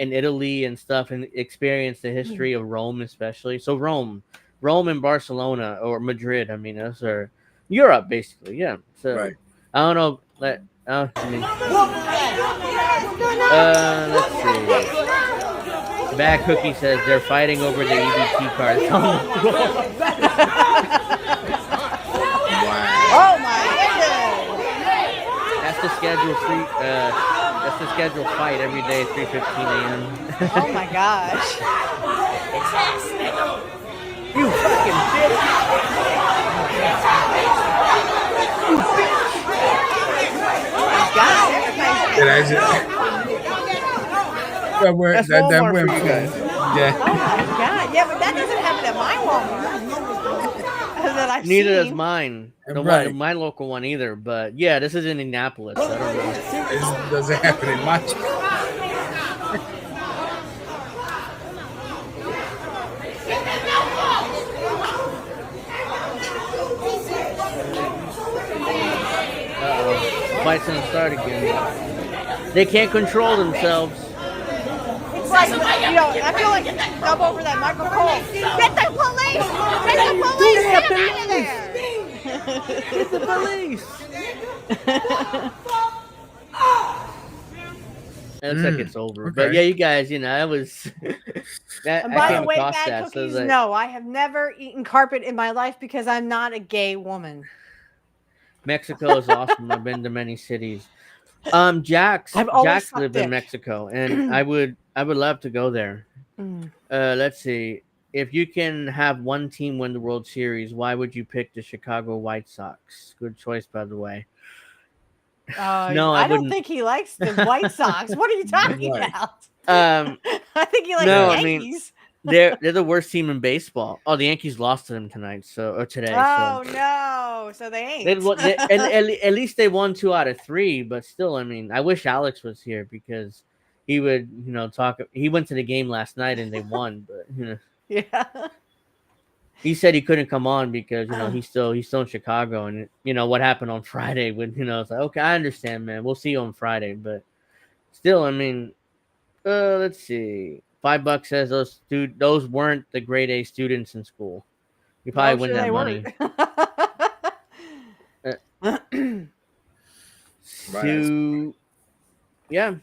and Italy and stuff, and experience the history of Rome, especially. So Rome and Barcelona or Madrid. I mean, those are Europe basically. Yeah. So Right. I don't know. Let's see. Bad Cookie says they're fighting over the EBT cards. Wow. Oh my goodness! That's the schedule. That's the scheduled fight every day, 3:15 a.m. Oh my gosh! You fucking bitch! God, That's That's that Walmart went for you from guys. yeah. oh my god! Yeah, but that doesn't happen at my Walmart that I've Neither does seen. mine. Right. My local one either. But yeah, this is in Indianapolis. I don't know. This doesn't happen in my Fight's gonna start again. They can't control themselves. It's like, I feel like jump over that Michael Cole. Get the police! Get the police! Get The police. It looks like it's over. But okay. yeah, you guys, I was that And I by came the way, across Bad that. So I Cookies, was like, no, I have never eaten carpet in my life because I'm not a gay woman. Mexico is awesome. I've been to many cities. Jax I've always sucked lived in dick. Mexico, and I would love to go there. Mm. Let's see. If you can have one team win the World Series, why would you pick the Chicago White Sox? Good choice, by the way. No, I I don't wouldn't. think he likes the White Sox. What are you talking Right. about? I think he likes no, the I mean, Yankees. they're the worst team in baseball. Oh, the Yankees lost to them tonight, or today. Oh So no, so they they, ain't. at least they won 2 out of 3. But still, I mean, I wish Alex was here because he would, talk. He went to the game last night and they won, but Yeah. he said he couldn't come on because he's still in Chicago, and what happened on Friday. With it's like, okay, I understand, man. We'll see you on Friday, but still, I mean, let's see. $5 says those weren't the grade A students in school. You probably No, win sure that they money. weren't. So yeah,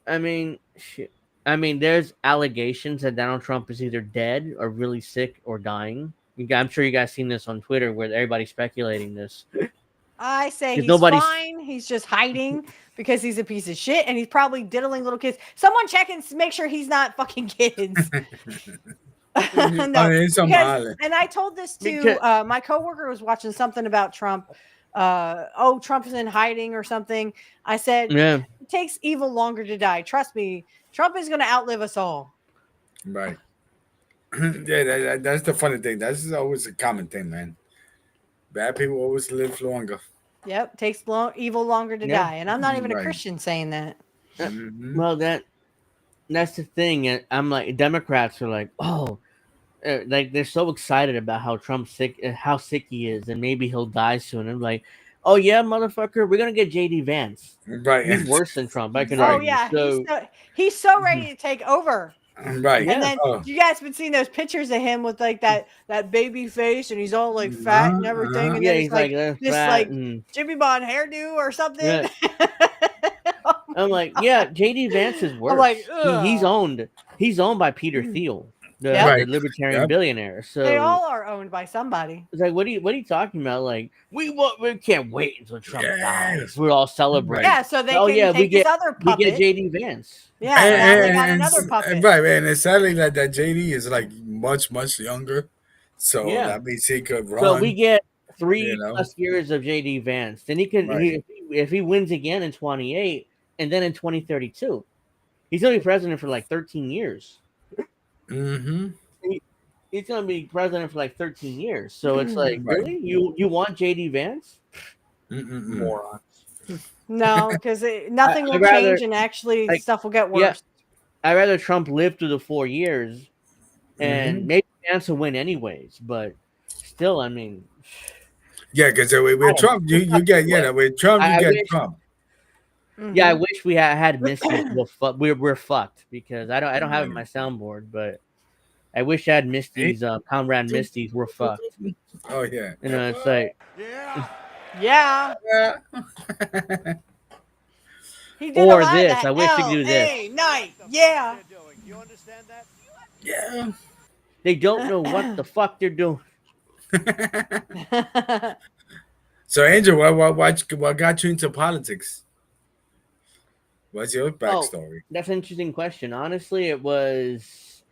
I mean, shit. I mean, there's allegations that Donald Trump is either dead or really sick or dying. I'm sure you guys seen this on Twitter where everybody's speculating this. I say 'Cause he's nobody's- fine. He's just hiding because he's a piece of shit and he's probably diddling little kids. Someone check and make sure he's not fucking kids. No, It's a because, male. and I told this to Because- my coworker was watching something about Trump. Trump is in hiding or something. I said, Yeah. it takes evil longer to die. Trust me, Trump is going to outlive us all. Right. Yeah, that's the funny thing. That's always a common thing, man. Bad people always live longer. Yep, takes evil longer to Yeah. die. And I'm not even a Right. Christian saying that. Mhm. Well, that's the thing. I'm like, Democrats are like, oh, like they're so excited about how Trump's sick, how sick he is, and maybe he'll die soon. I'm like, oh yeah, motherfucker, we're gonna get JD Vance. Right. He's worse than Trump. I can Oh Right. argue. yeah, So he's so ready to take over. Right. And yeah, then Oh. you guys been seeing those pictures of him with like that baby face, and he's all like fat and everything, and yeah, then he's he's like like that's this fat like and Jimmy Bond hairdo or something. yeah. I'm like, yeah, JD Vance is I'm like, worse. He's ugh. owned by Peter Thiel, the Yep. Right. libertarian Yep. billionaire. They So all are owned by somebody. it's like, what are you talking about? Like, we can't wait until Trump dies. Yes. We're all celebrating. Yeah, so they Oh can yeah, take this other we get puppet. JD Vance. Yeah, now they got another puppet. Right, and it's sadly that JD is like much younger, so Yeah. that means he could run. So we get You know. 3+ years of JD Vance. Then he can Right. if he wins again in 28 and then in 2032, he's gonna be president for like 13 years. Mm-hmm. He's gonna be president for like 13 years. So it's like, Right. really? You want JD Vance? Mm-mm-mm. Morons. No, because nothing I'd will rather- change, and actually like, stuff will get yeah. worse. I'd rather Trump live through the 4 years and Mhm. maybe Vance will win anyways, but still, I mean, Yeah, because with Trump, you get with Trump you I get wish- Trump. yeah, I Mhm. wish we had Misty. We're fucked because I don't have it in my Right. soundboard, but I wish I had Misty's Comrade Misty's. We're fucked. Oh yeah. You know, it's like Yeah. Yeah, Yeah. he did Or a lot this. of that. I wish he could do this. LA night. Yeah. You understand that? Yeah. they don't know what the fuck they're doing. So Angel, what got you into politics? What's your backstory? That's an interesting question. Honestly, it was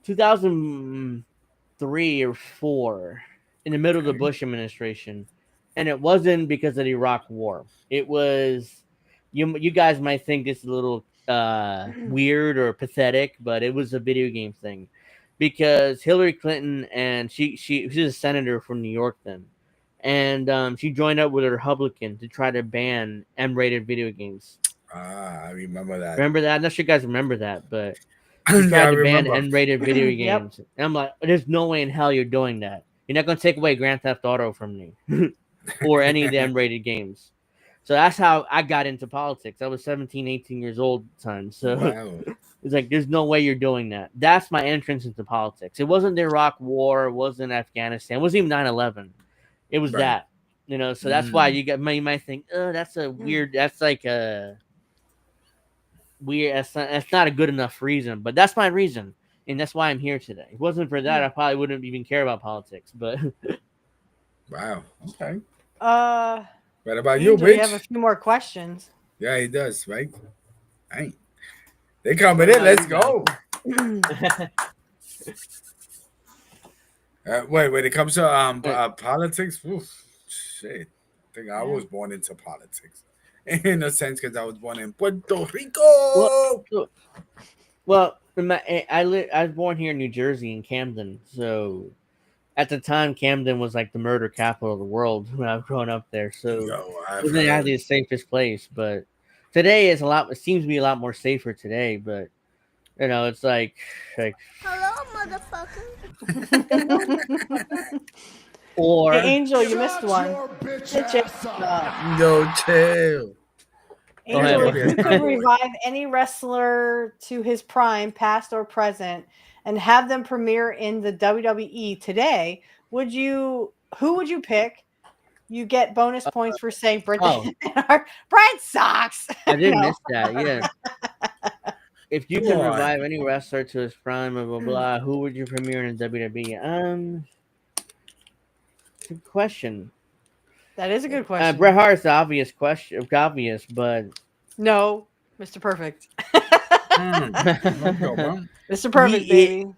2003 or 4 in the middle of the Okay. Bush administration, and it wasn't because of the Iraq War. It was you guys might think this is a little weird or pathetic, but it was a video game thing because Hillary Clinton and she's a senator from New York then, and she joined up with a Republican to try to ban M-rated video games. I remember that. Remember that? I'm not sure you guys remember that, but Yeah, you tried I to ban remember. M-rated video Yep. games. And I'm like, there's no way in hell you're doing that. You're not going to take away Grand Theft Auto from me or any of the M-rated games. So that's how I got into politics. I was 17, 18 years old at the time. So Wow. it's like, there's no way you're doing that. That's my entrance into politics. It wasn't the Iraq War. It wasn't Afghanistan. It wasn't even 9/11. It was Right. that. You know, so that's why you might think, oh, that's a weird, that's like a weird, that's not a good enough reason, but that's my reason, and that's why I'm here today. If it wasn't for that, I probably wouldn't even care about politics. But Wow. Okay. What What about you, Angel, you bitch? have a few more questions. Yeah, he does, right? Ain't. They coming in. Let's go. When it comes to politics, oof, shit. I think I was born into politics, in a sense, because I was born in Puerto Rico. well, I was born here in New Jersey in Camden, so at the time Camden was like the murder capital of the world when I was growing up there. So Yo, I've it wasn't heard. exactly the safest place, but today is it seems to be a lot more safer today, but you know, it's like Hello, motherfucker. or Hey, Angel, you missed Shut one. your bitch Shut your- ass up. Yo, chill. Angel, ahead. if you could revive any wrestler to his prime, past or present, and have them premiere in the WWE today, who would you pick? You get bonus points for saying Britain. Brad sucks. I did No. miss that. Yeah. If you could revive any wrestler to his prime, blah blah blah, who would you premiere in WWE? Good question. That is a good question. Bret Hart's the obvious but No, Mr. Perfect. Mr. Perfect, He- baby.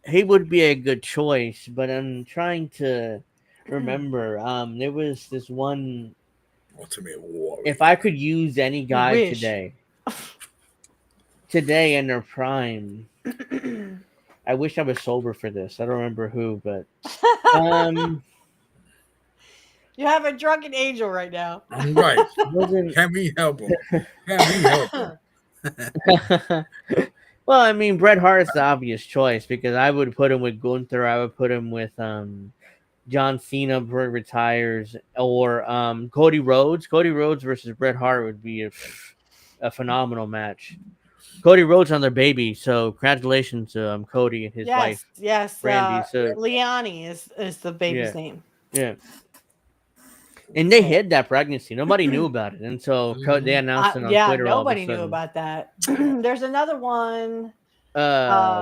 he would be a good choice. But I'm trying to remember. There was this one. Ultimate Warrior. If I could use any guy wish. today in their prime, I wish I was sober for this. I don't remember who, but You have a drunken angel right now. Right. wasn't Can we help him? Can we help him? Well, I mean, Bret Hart's the obvious choice because I would put him with Gunther. I would put him with John Cena before he retires, or Cody Rhodes. Cody Rhodes versus Bret Hart would be a phenomenal match. Cody Rhodes on their baby, so congratulations to Cody and his Yes, wife yes. Brandy. So Leonie is the baby's yeah, name. yeah. And they So, hid that pregnancy. Nobody knew about it until they announced it on yeah, Twitter all of a nobody knew sudden. about that. There's another one.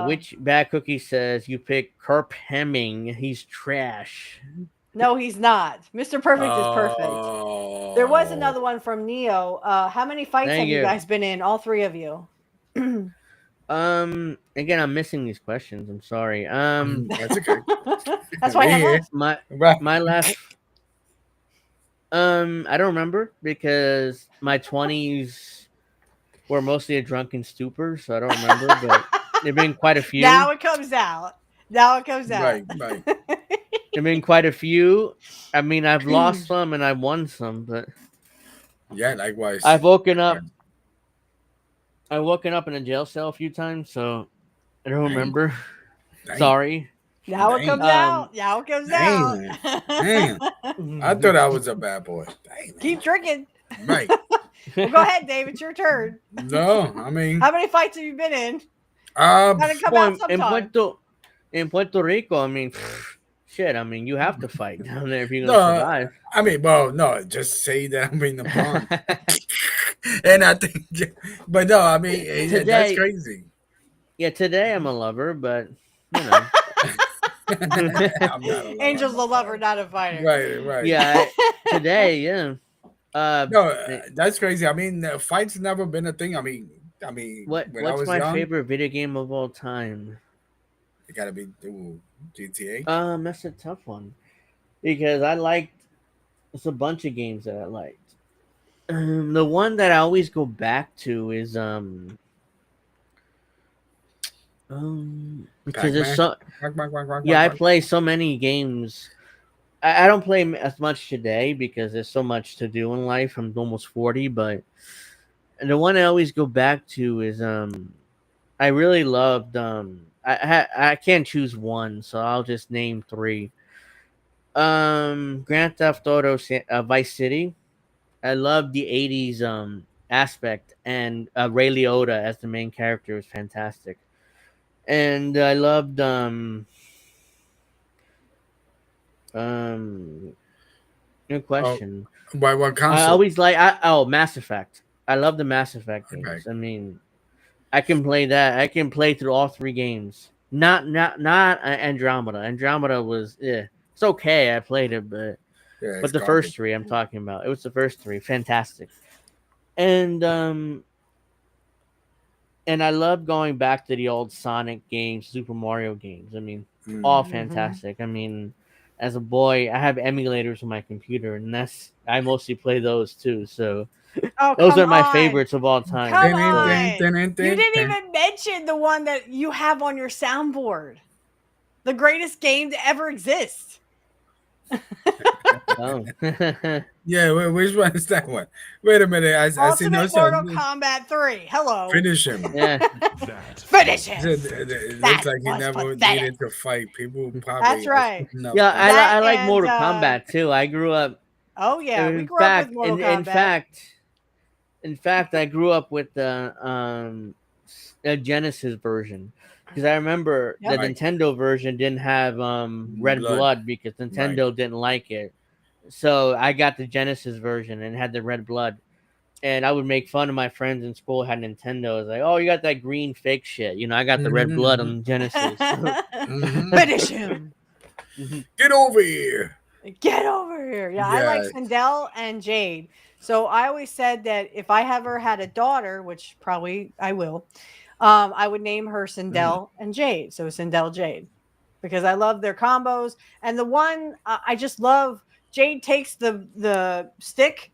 Which Bad Cookie says you pick Kirk Hemming. He's trash. No, he's not. Mr. Perfect is perfect. There was Oh, another one from Neo. How many fights Thank have you you. guys been in? All three of you. Again, I'm missing these questions. I'm sorry. that's okay. That's why I have Yeah. us. My last. I don't remember because my 20s were mostly a drunken stupor, so I don't remember. But there've been quite a few. Now it comes out. Now it comes out. Right. There've been quite a few. I mean, I've lost some and I've won some, but Yeah, likewise. I've woken up. I've woken up in a jail cell a few times, so I don't remember. Dang. Sorry. Now it Dang. comes out. Now it comes out. Damn. I thought I was a bad boy. Dang, man. Keep drinking. Right. Well, go ahead, Dave. It's your turn. No, I mean, How many fights have you been in? Gotta come out sometime. in Puerto Rico, I mean, shit. I mean, you have to fight down there if you're gonna survive. I mean, well, no, just say that I'm in the pond. And I think, but no, I mean, that's crazy. Yeah, today I'm a lover, but you know. I'm not a lover. Angel's the lover, not a fighter. Right. Yeah, today, yeah. No, that's crazy. I mean, fights never been a thing. I mean, when I what's was my young, favorite video game of all time? it gotta be GTA. That's a tough one because it's a bunch of games that I liked. The one that I always go back to is because there's so I play so many games. I don't play as much today because there's so much to do in life. I'm almost 40, but the one I always go back to is I really loved I can't choose one, so I'll just name three. Grand Theft Auto Vice City. I love the 80s aspect, and Ray Liotta as the main character was fantastic. And I loved good question. By what console? I always Mass Effect. I love the Mass Effect games. Okay. I mean, I can play that. I can play through all three games. Not Andromeda. Andromeda was it's okay. I played it, but the first three I'm talking about. It was the first three. Fantastic. And I love going back to the old Sonic games, Super Mario games. I mean, all fantastic. I mean, as a boy, I have emulators on my computer, and I mostly play those too. So those are my favorites of all time. Come on. You didn't even mention the one that you have on your soundboard. The greatest game to ever exist. Oh. Yeah, which one is that one? Wait a minute. I see no Mortal Kombat 3. Hello. Finish him. Yeah. Finish him. It looks like he never needed to fight. People probably. That's right. Yeah, I like Mortal Kombat too. I grew up. Oh yeah, we grew up with Mortal Kombat. In fact, I grew up with the Genesis version because I remember the Nintendo version didn't have red blood because Nintendo didn't like it. So I got the Genesis version and had the red blood. And I would make fun of my friends in school who had Nintendo. I was like, oh, you got that green fake shit. You know, I got the red blood on Genesis. Finish him. Get over here. Get over here. Yeah, I like Sindel and Jade. So I always said that if I ever had a daughter, which probably I will, I would name her Sindel and Jade. So Sindel Jade. Because I love their combos. And the one I just love, Jade takes the stick,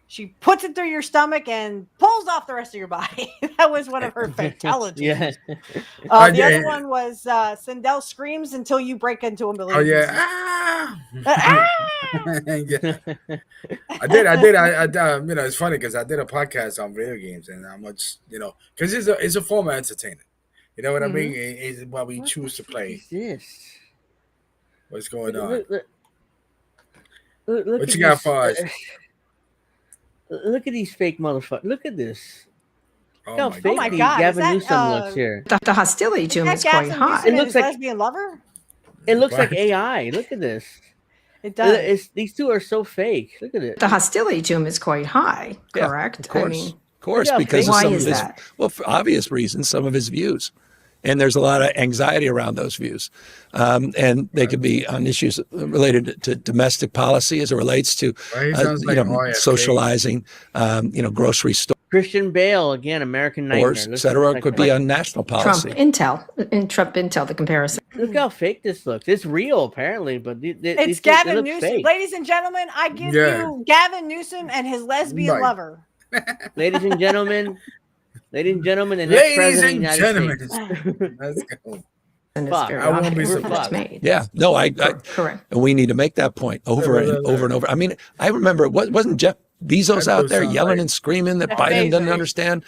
she puts it through your stomach and pulls off the rest of your body. That was one of her fatalities. Yeah. The other one was Sindel screams until you break into a million pieces. I did. I you know, it's funny because I did a podcast on video games and how much, you know, because it's a form of entertainment. You know what I mean? It's what we What choose the to fuck play. is this? What's going on? Look What at you got these, for us? look at these fake motherfuckers. Look at this. Oh Look how my fake my god! God, is Gavin that, Newsom looks here. The hostility to Is him that is quite Gavin high. Newsom and looks his like- lesbian lover? It looks like What? AI. Look at this. It does. These two are so fake. Look at it. The hostility to him is quite high, Yeah, correct? of course. I mean, Of course, Look how because fake of Why some is of his, that? well, for obvious reasons, some of his views. And there's a lot of anxiety around those views. And they could be on issues related to domestic policy as it relates to, Well, he sounds like RFK. socializing, grocery Christian Bale again, American Nightmare. stores, et Looks cetera. like Could that. be on national policy. Trump Intel, the comparison. Look how fake this looks. It's real apparently, but It's these Gavin look Newsom. fake. Ladies and gentlemen, I give Yeah. you Gavin Newsom and his lesbian Right. lover. Ladies and gentlemen, the next Ladies president and of the United gentlemen, States. let's go. And it's Fuck, very I won't be obvious when surprised. it's made. Yeah, no, I Correct. and we need to make that point over and over and over. I mean, I remember wasn't Jeff Bezos That out does there sound yelling right. and screaming that Jeff Biden doesn't Bezos. understand,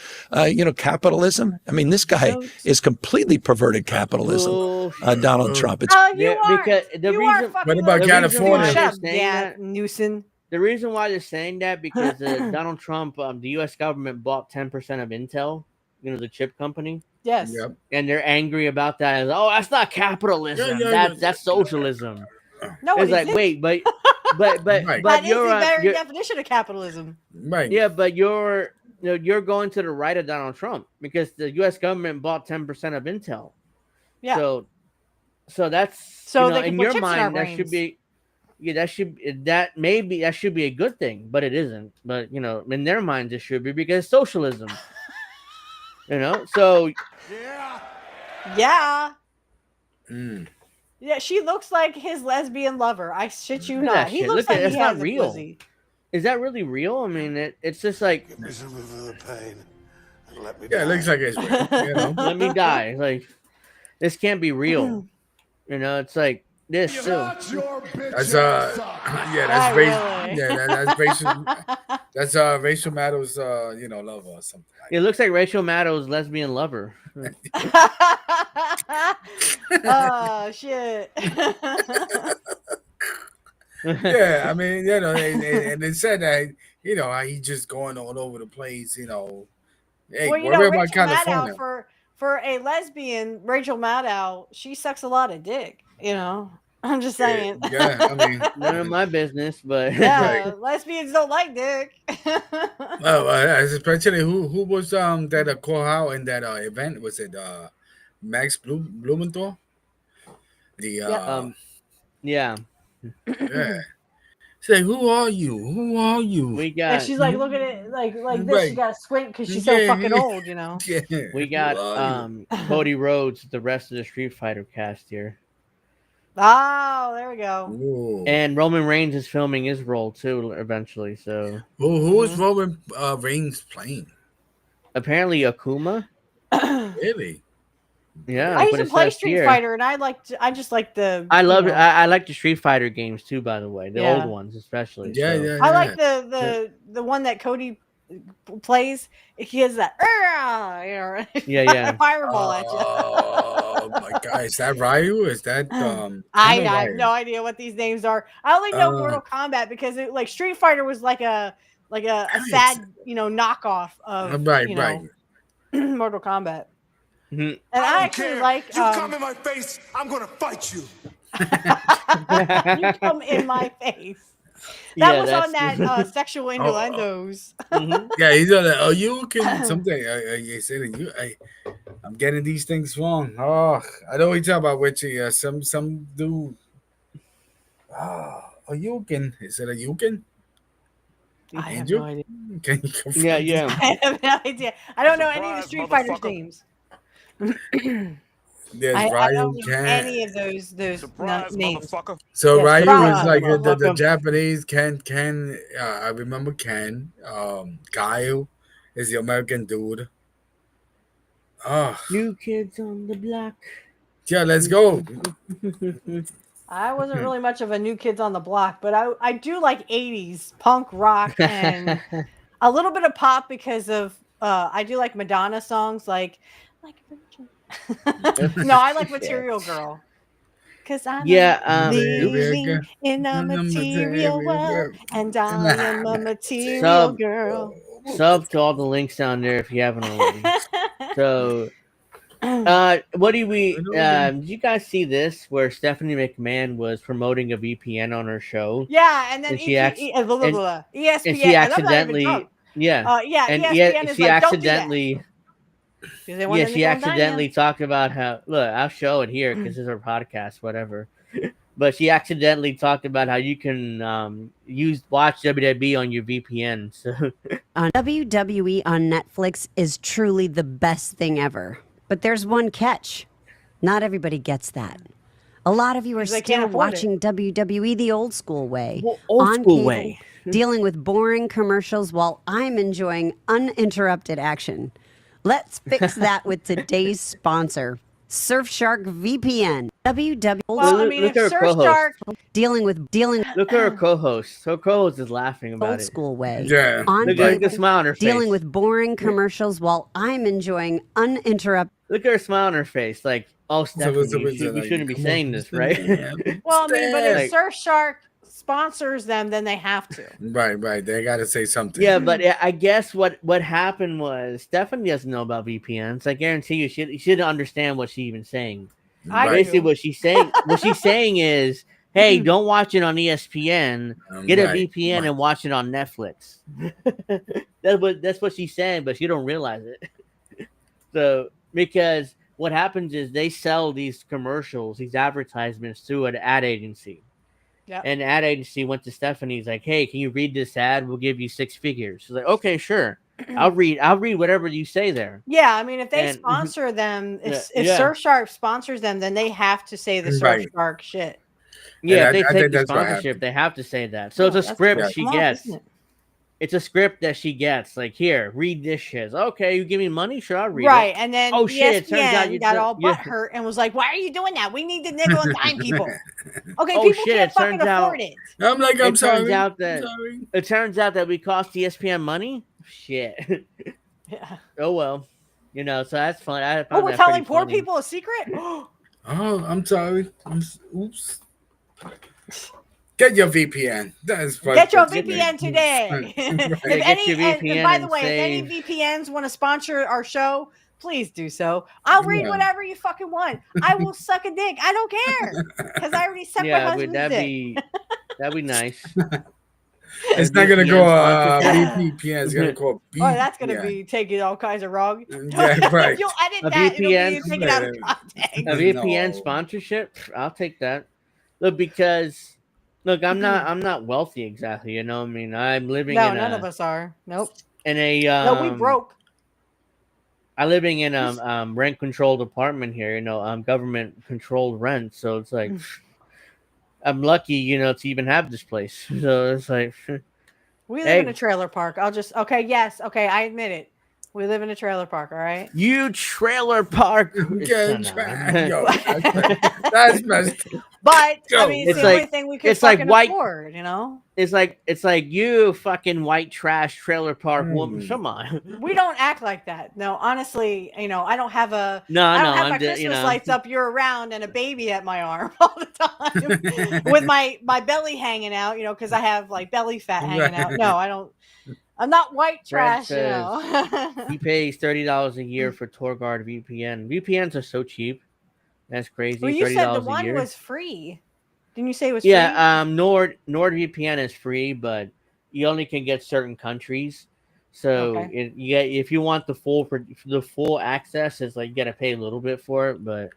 capitalism. I mean, this guy is completely perverted capitalism. Bullshit. Donald Trump. It's You Yeah, are. because the you reason- are fucking What about little California? Shut up, Saying that- Newsom. The reason why they're saying that because Donald Trump, the U.S. government bought 10% of Intel, the chip company, Yes. Yep. and they're angry about that. Oh, that's not capitalism. That's socialism. No, It's it like, isn't. wait, but Right. That is you're, the very you're definition of capitalism. Right. yeah, but you're going to the right of Donald Trump because the U.S. government bought 10% of Intel. Yeah. So that's So they can in put your chips in our mind that should brains. be that should be a good thing, but it isn't. But in their minds it should be because it's socialism. So Yeah. Mm. Yeah, she looks like his lesbian lover. I shit you Look at not. that He shit. looks Look like at- he it's has not a real. pussy. is that really real? I mean, it's just like Miserable for the pain. And let me Yeah, it looks like it's real. You know? let me die. Like this can't be real. It's like this too. That's yeah, Not that's really. that's racial. That's Rachel Maddow's lover or something. It looks like Rachel Maddow's lesbian lover. Oh shit. Yeah, I mean, and they said that he's just going all over the place. Hey, Well, what about Rachel California? Maddow, for a lesbian, Rachel Maddow, she sucks a lot of dick. I'm just saying. Yeah, I mean, None of my business, but Yeah, lesbians don't like dick. especially who was that call out in that event? Was it Max Blumenthal? The yeah, yeah. Say, who are you? Who are you? we got And she's like, look at it, like this. Right. She got to squint because she's so Yeah, fucking yeah. old. Yeah. we Who got are you? Cody Rhodes, the rest of the Street Fighter cast here, Oh, there we go. Ooh. and Roman Reigns is filming his role too eventually. So Who is Roman Reigns playing? apparently Akuma. Really? Yeah, I but used to it play says Street here- Fighter, and I just like the. I love you it. know, I like the Street Fighter games too. By the way, the Yeah. old ones especially. Yeah, so. yeah. I like the one that Cody plays. He has that, Yeah. fireball at you. Oh my God! Is that Ryu? Is that I know have Ryu. no idea what these names are. I only know Uh, Mortal Kombat because Street Fighter was like a sad knockoff of Right. Mortal Kombat. Mhm. And I actually like You come in my face, I'm gonna fight you. you come in my face. That Yeah, was that's- on that sexual innuendos. Mhm. Yeah, he's on that. Oh, you can something. You said it. I'm getting these things wrong. Oh, I know what you're talking about, Witchy. Some dude. Oh, a Yukin. Is it a Yukin? I have Andrew? no idea. Can you confirm? Yeah. I have no idea. I don't know any of the Surprise, Street Fighters motherfucker. names. There's I Ryu don't know Ken. any of those Surprise, names. motherfucker. So Yes, Ryu surprise, is like the motherfucker. Japanese Ken. I remember Ken. Guile is the American dude. Oh, New Kids on the Block. yeah. Let's go. I wasn't really much of a New Kids on the Block, but I do like 80s punk rock and a little bit of pop because of I do like Madonna songs like a virgin. No, I like Material Girl. Cause I'm living in a material world, and I am a material girl. Sub to all the links down there if you haven't already. So, what do we? Did you guys see this where Stephanie McMahon was promoting a VPN on her show? Yeah, and then And she ESPN, and she and I'm not even drunk. accidentally, Yeah, and ESPN is she like, don't do that. accidentally, Because they want she accidentally talked about how. Look, I'll show it here because it's her podcast, whatever. But she accidentally talked about how you can watch WWE on your VPN. So WWE on Netflix is truly the best thing ever. But there's one catch. Not everybody gets that. A lot of you are still watching WWE the old school way. Old school way. Dealing with boring commercials while I'm enjoying uninterrupted action. Let's fix that with today's sponsor, Surfshark VPN. Well, I mean, if Surfshark Look at her co-host. Her co-host is laughing about old school way. Yeah. Look at the smile on her face. Dealing with boring commercials while I'm enjoying uninterrupted. Look at her smile on her face. Like, oh, Stephanie, you shouldn't be saying this, right? Well, I mean, but if Surfshark sponsors them, then they have to. Right. They got to say something. Yeah, but I guess what happened was Stephanie doesn't know about VPNs. I guarantee you, she didn't understand what she's even saying. Basically, what she's saying is, hey, don't watch it on ESPN. Get a VPN and watch it on Netflix. That's what she's saying, but she don't realize it. So because what happens is they sell these commercials, these advertisements to an ad agency. Yep. And the ad agency went to Stephanie's like, hey, can you read this ad? We'll give you 6 figures. She's like, okay, sure. I'll read whatever you say there. Yeah, I mean, if they sponsor them, if Surfshark sponsors them, then they have to say the Surfshark shit. Yeah, if they take the sponsorship, they have to say that. So it's a script she gets. It's a script that she gets. Like, here, read this shit. Okay, you give me money? Sure, I'll read it. Right, and then ESPN it turns out you got all butthurt and was like, why are you doing that? We need the nickel and dime people. Okay, people can't fucking afford it. I'm like, I'm sorry. It turns out that we cost ESPN money? Shit. Yeah. Oh, well. You know, so that's fun. We're telling poor people a secret? Oh, I'm sorry. Oops. Get your VPN. Get your VPN today. Right. And by the way, if any VPNs want to sponsor our show, please do so. I'll read whatever you fucking want. I will suck a dick. I don't care because I already sucked my husband's dick. That'd be nice. It's not gonna go VPN. It's gonna go VPN. Oh, that's gonna be taking all kinds of wrong. Yeah, right. If you'll edit that, it'll be taken out of context. A VPN sponsorship, I'll take that. Look, because I'm not wealthy exactly. You know, I mean, I'm living. No, none of us are. Nope. In a no, we broke. I'm living in a rent controlled apartment here. You know, government controlled rent, so it's like. I'm lucky, you know, to even have this place. So it's like we live in a trailer park. I admit it. We live in a trailer park, all right? You trailer park. That's messed. But I mean, it's the only thing we could fucking afford, you know? It's like you fucking white trash trailer park woman. Come on. We don't act like that. No, honestly, you know, I don't have my Christmas lights up year round and a baby at my arm all the time with my belly hanging out, you know, because I have like belly fat hanging out. No, I don't. I'm not white trash, you know. He pays $30 a year for Torguard VPN. VPNs are so cheap. That's crazy. Well, you said the one was free. Didn't you say it was free? free? Yeah, NordVPN is free, but you only can get certain countries. So if you want the full access, it's like you got to pay a little bit for it. But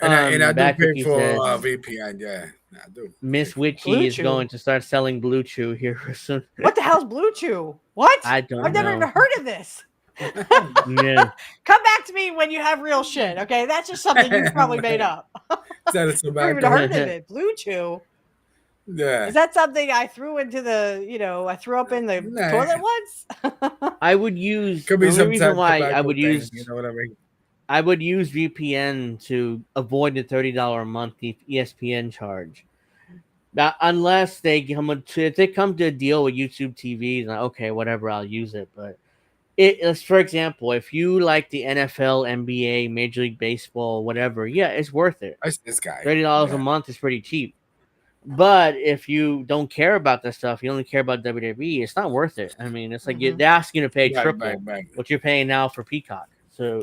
and I do pay for VPN. Yeah, I do. Miss Witchy is going to start selling Blue Chew here soon. What the hell's Blue Chew? What? I've never even heard of this. Yeah. Come back to me when you have real shit. Okay, that's just something you probably made up. I've never even heard of it. Blue Chew. Yeah. Is that something I threw into the? You know, I threw up in the toilet once. I would use. Could be the reason why I would use. You know what I mean? I would use VPN to avoid the $30 a month ESPN charge. Now, unless if they come to a deal with YouTube TV, like, okay, whatever, I'll use it. But It's, for example, if you like the NFL, NBA, Major League Baseball, whatever, yeah, it's worth it. That's this guy. $30 a month is pretty cheap. But if you don't care about that stuff, you only care about WWE, it's not worth it. I mean, it's like they're asking you to pay triple what you're paying now for Peacock. So,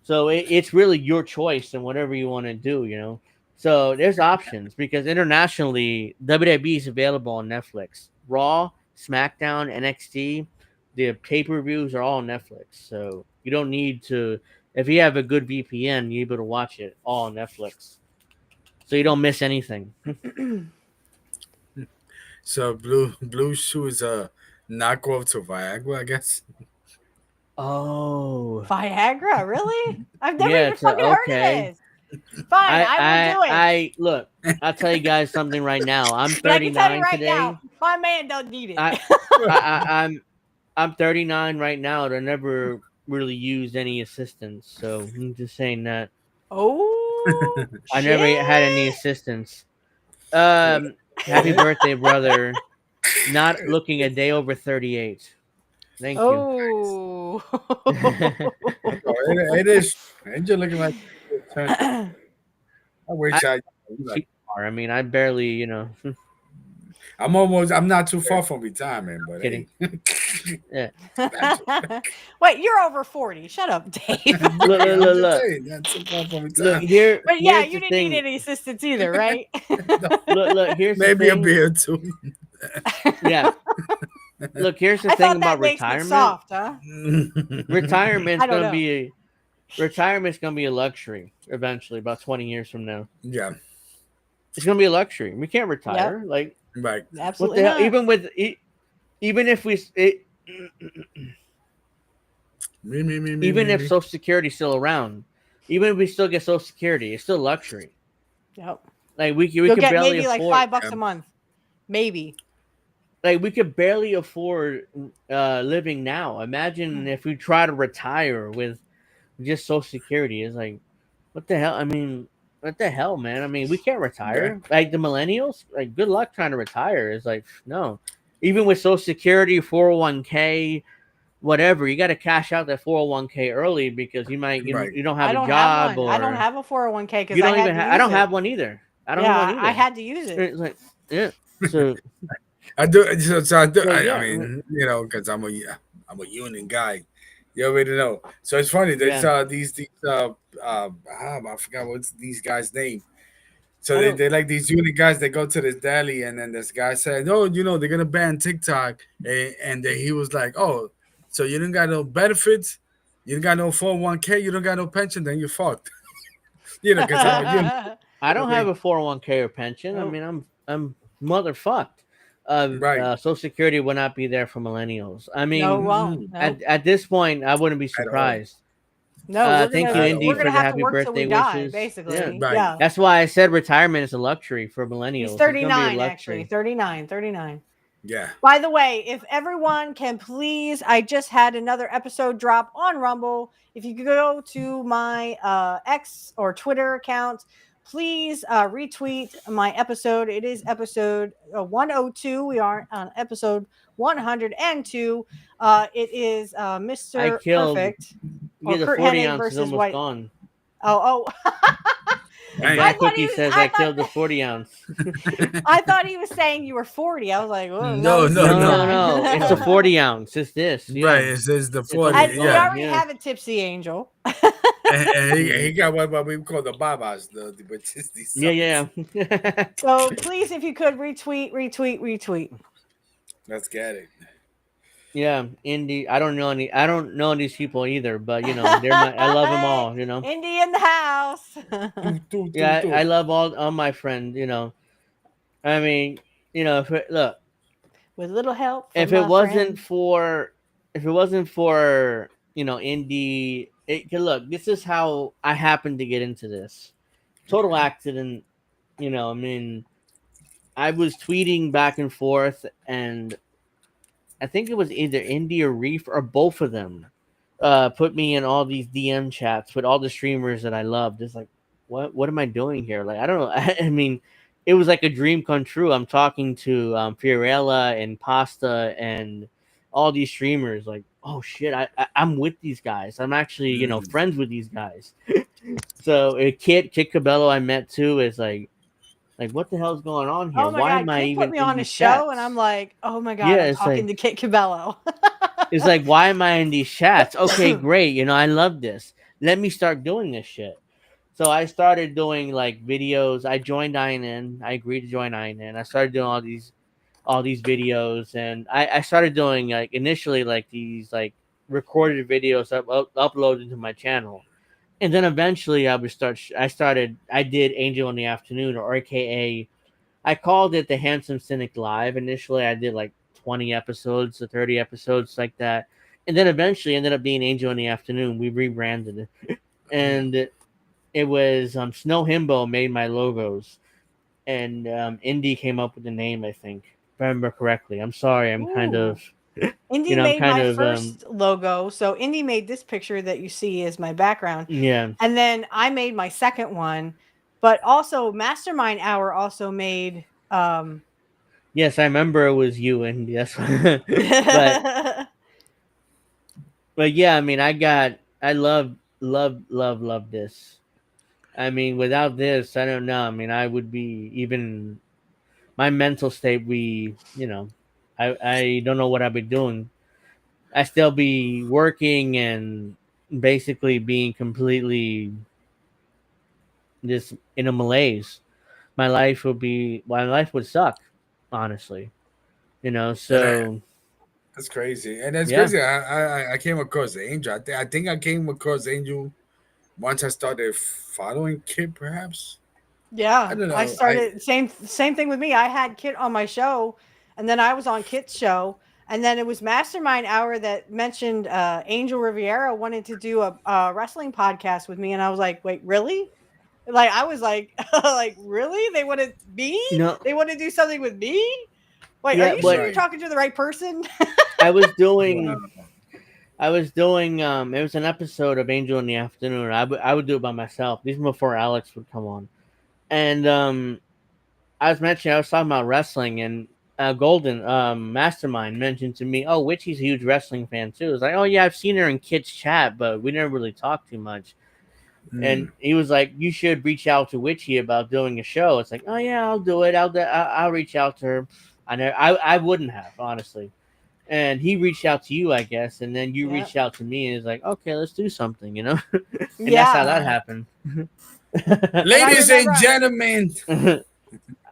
so it's really your choice and whatever you want to do, you know. So there's options because internationally, WWE is available on Netflix. Raw, SmackDown, NXT, the pay-per-views are all on Netflix. So you don't need to. If you have a good VPN, you're able to watch it all on Netflix. So you don't miss anything. So Blue Chew is a knockoff to Viagra, I guess. Oh, Viagra, really? I've never even fucking heard of this. Fine, I will do it. Look, I'll tell you guys something right now. I'm 39 I can tell you right today. now, my man don't need it. I'm 39 right now. I never really used any assistance, so I'm just saying that. Oh, I never had any assistance. Happy birthday, brother. Not looking a day over 38. Thank you. Oh, it is. Angel looking like. I wish I. I mean, I barely, you know. I'm not too far from retirement, but kidding. Hey. Yeah. Wait, you're over 40. Shut up, Dave. Look. Look here. But yeah, you didn't need any assistance either, right? Look. Here's maybe the thing. a beer too. Yeah. Look, here's the thing about retirement. Soft, huh? Retirement's gonna be a luxury eventually, about 20 years from now. Yeah. It's gonna be a luxury. We can't retire. Yep. Like, right? Absolutely not. Even if we, even if Social Security's still around, even if we still get Social Security, it's still luxury. Yep. Like we You'll could get barely maybe afford, like $5 a month, maybe. Like we could barely afford living now. Imagine if we try to retire with just Social Security. It's like, what the hell? I mean, what the hell, man? I mean, we can't retire. Yeah. Like the millennials, like good luck trying to retire. It's like, no. Even with Social Security, 401k, whatever, you got to cash out that 401k early because you might you don't have a job. I don't have a 401k because I don't have one either. I had to use it. It's like, yeah. So I do. So I do. I mean, you know, because I'm a union guy. You already know. So it's funny. There's I forgot what's these guys' name. So they like these union guys. They go to this deli, and then this guy said, "Oh, you know, they're gonna ban TikTok," and then he was like, "Oh, so you don't got no benefits, you don't got no 401k, you don't got no pension, then you're fucked." You know, because I don't have a 401k or pension. I mean, I'm motherfucked. Social Security will not be there for millennials. I mean, no. At this point, I wouldn't be surprised. No, thank you, Indy, for the happy birthday wishes. Basically, yeah. That's why I said retirement is a luxury for millennials. He's 39, actually. 39. Yeah. By the way, if everyone can please, I just had another episode drop on Rumble. If you could go to my X or Twitter account, please retweet my episode. It is episode 102. We are on episode 102. It is Mr. Perfect. The 40 ounce is almost gone. Oh. That cookie says I killed the 40 ounce. I thought he was saying you were 40. I was like, oh, no. It's a 40 ounce. It's this. Yeah. Right. It says the 40. We already have a tipsy angel. and he got what we call the babas, which is these. Yeah. So please, if you could retweet. Let's get it. Yeah, Indy. I don't know these people either, but you know, I love them all. You know, Indy in the house. I love all my friends. You know, I mean, you know, look, with little help. If it wasn't for you know Indy, look. This is how I happened to get into this. Total accident. You know, I mean, I was tweeting back and forth and. I think it was either Indy or Reef or both of them put me in all these DM chats with all the streamers that I loved. It's like, what am I doing here? Like, I don't know. I mean, it was like a dream come true. I'm talking to Fiorella and Pasta and all these streamers like, oh shit, I'm with these guys. I'm actually, friends with these guys. So Kit Cabello I met too is like what the hell's going on here? Oh my Why God, am I Kit put even me in on a these show, and chats? I'm like, oh my God, Yeah, I'm it's talking like to Kit Cabello. it's like why am I in these chats? Okay, great. I love this. Let me start doing this shit. So I started doing like videos. I joined INN. I agreed to join INN. I started doing all these videos, and I started doing like initially like these like recorded videos uploaded to my channel, and then eventually I did Angel in the Afternoon, or AKA I called it the Handsome Cynic Live. Initially I did like 20 episodes or 30 episodes like that, and then eventually ended up being Angel in the Afternoon. We rebranded it, and it was Snow Himbo made my logos, and Indy came up with the name, I think, if I remember correctly. I'm sorry, I'm kind Ooh. of Indy I'm made kind my of first logo. So Indy made this picture that you see as my background. yeah. And then I made my second one. But also Mastermind Hour also made Yes, I remember it was you, Indy. That's but yeah, I mean, I love this. I mean, without this, I don't know. I mean, I would be even my mental state. I don't know what I'd be doing. I still be working and basically being completely just in a malaise. My life would suck, honestly. And So that's crazy. And that's yeah, crazy. I came across Angel. I think I came across Angel once I started following Kid, perhaps. I yeah, don't I know. started same thing with me. I had Kit on my show, and then I was on Kit's show, and then it was Mastermind Hour that mentioned Angel Riviera wanted to do a wrestling podcast with me, and I was like, wait, really? Like I was like, like really? They want to me? no, They want to do something with me? Wait, are yeah, you sure but you're Right. talking to the right person? I was Wow. doing it was an episode of Angel in the Afternoon. I would do it by myself. These were before Alex would come on, and I was talking about wrestling, and Golden Mastermind mentioned to me, oh, Witchy's a huge wrestling fan too. It's like, oh yeah, I've seen her in Kit's chat, but we never really talked too much. And Mm. he was like, you should reach out to Witchy about doing a show. It's like, oh yeah, I'll do it. I'll reach out to her. I wouldn't have, honestly. And he reached out to you, I guess, and then you Yeah. reached out to me, and it's like, okay, let's do something, and that's how that Yeah. happened. And I Ladies and remember gentlemen,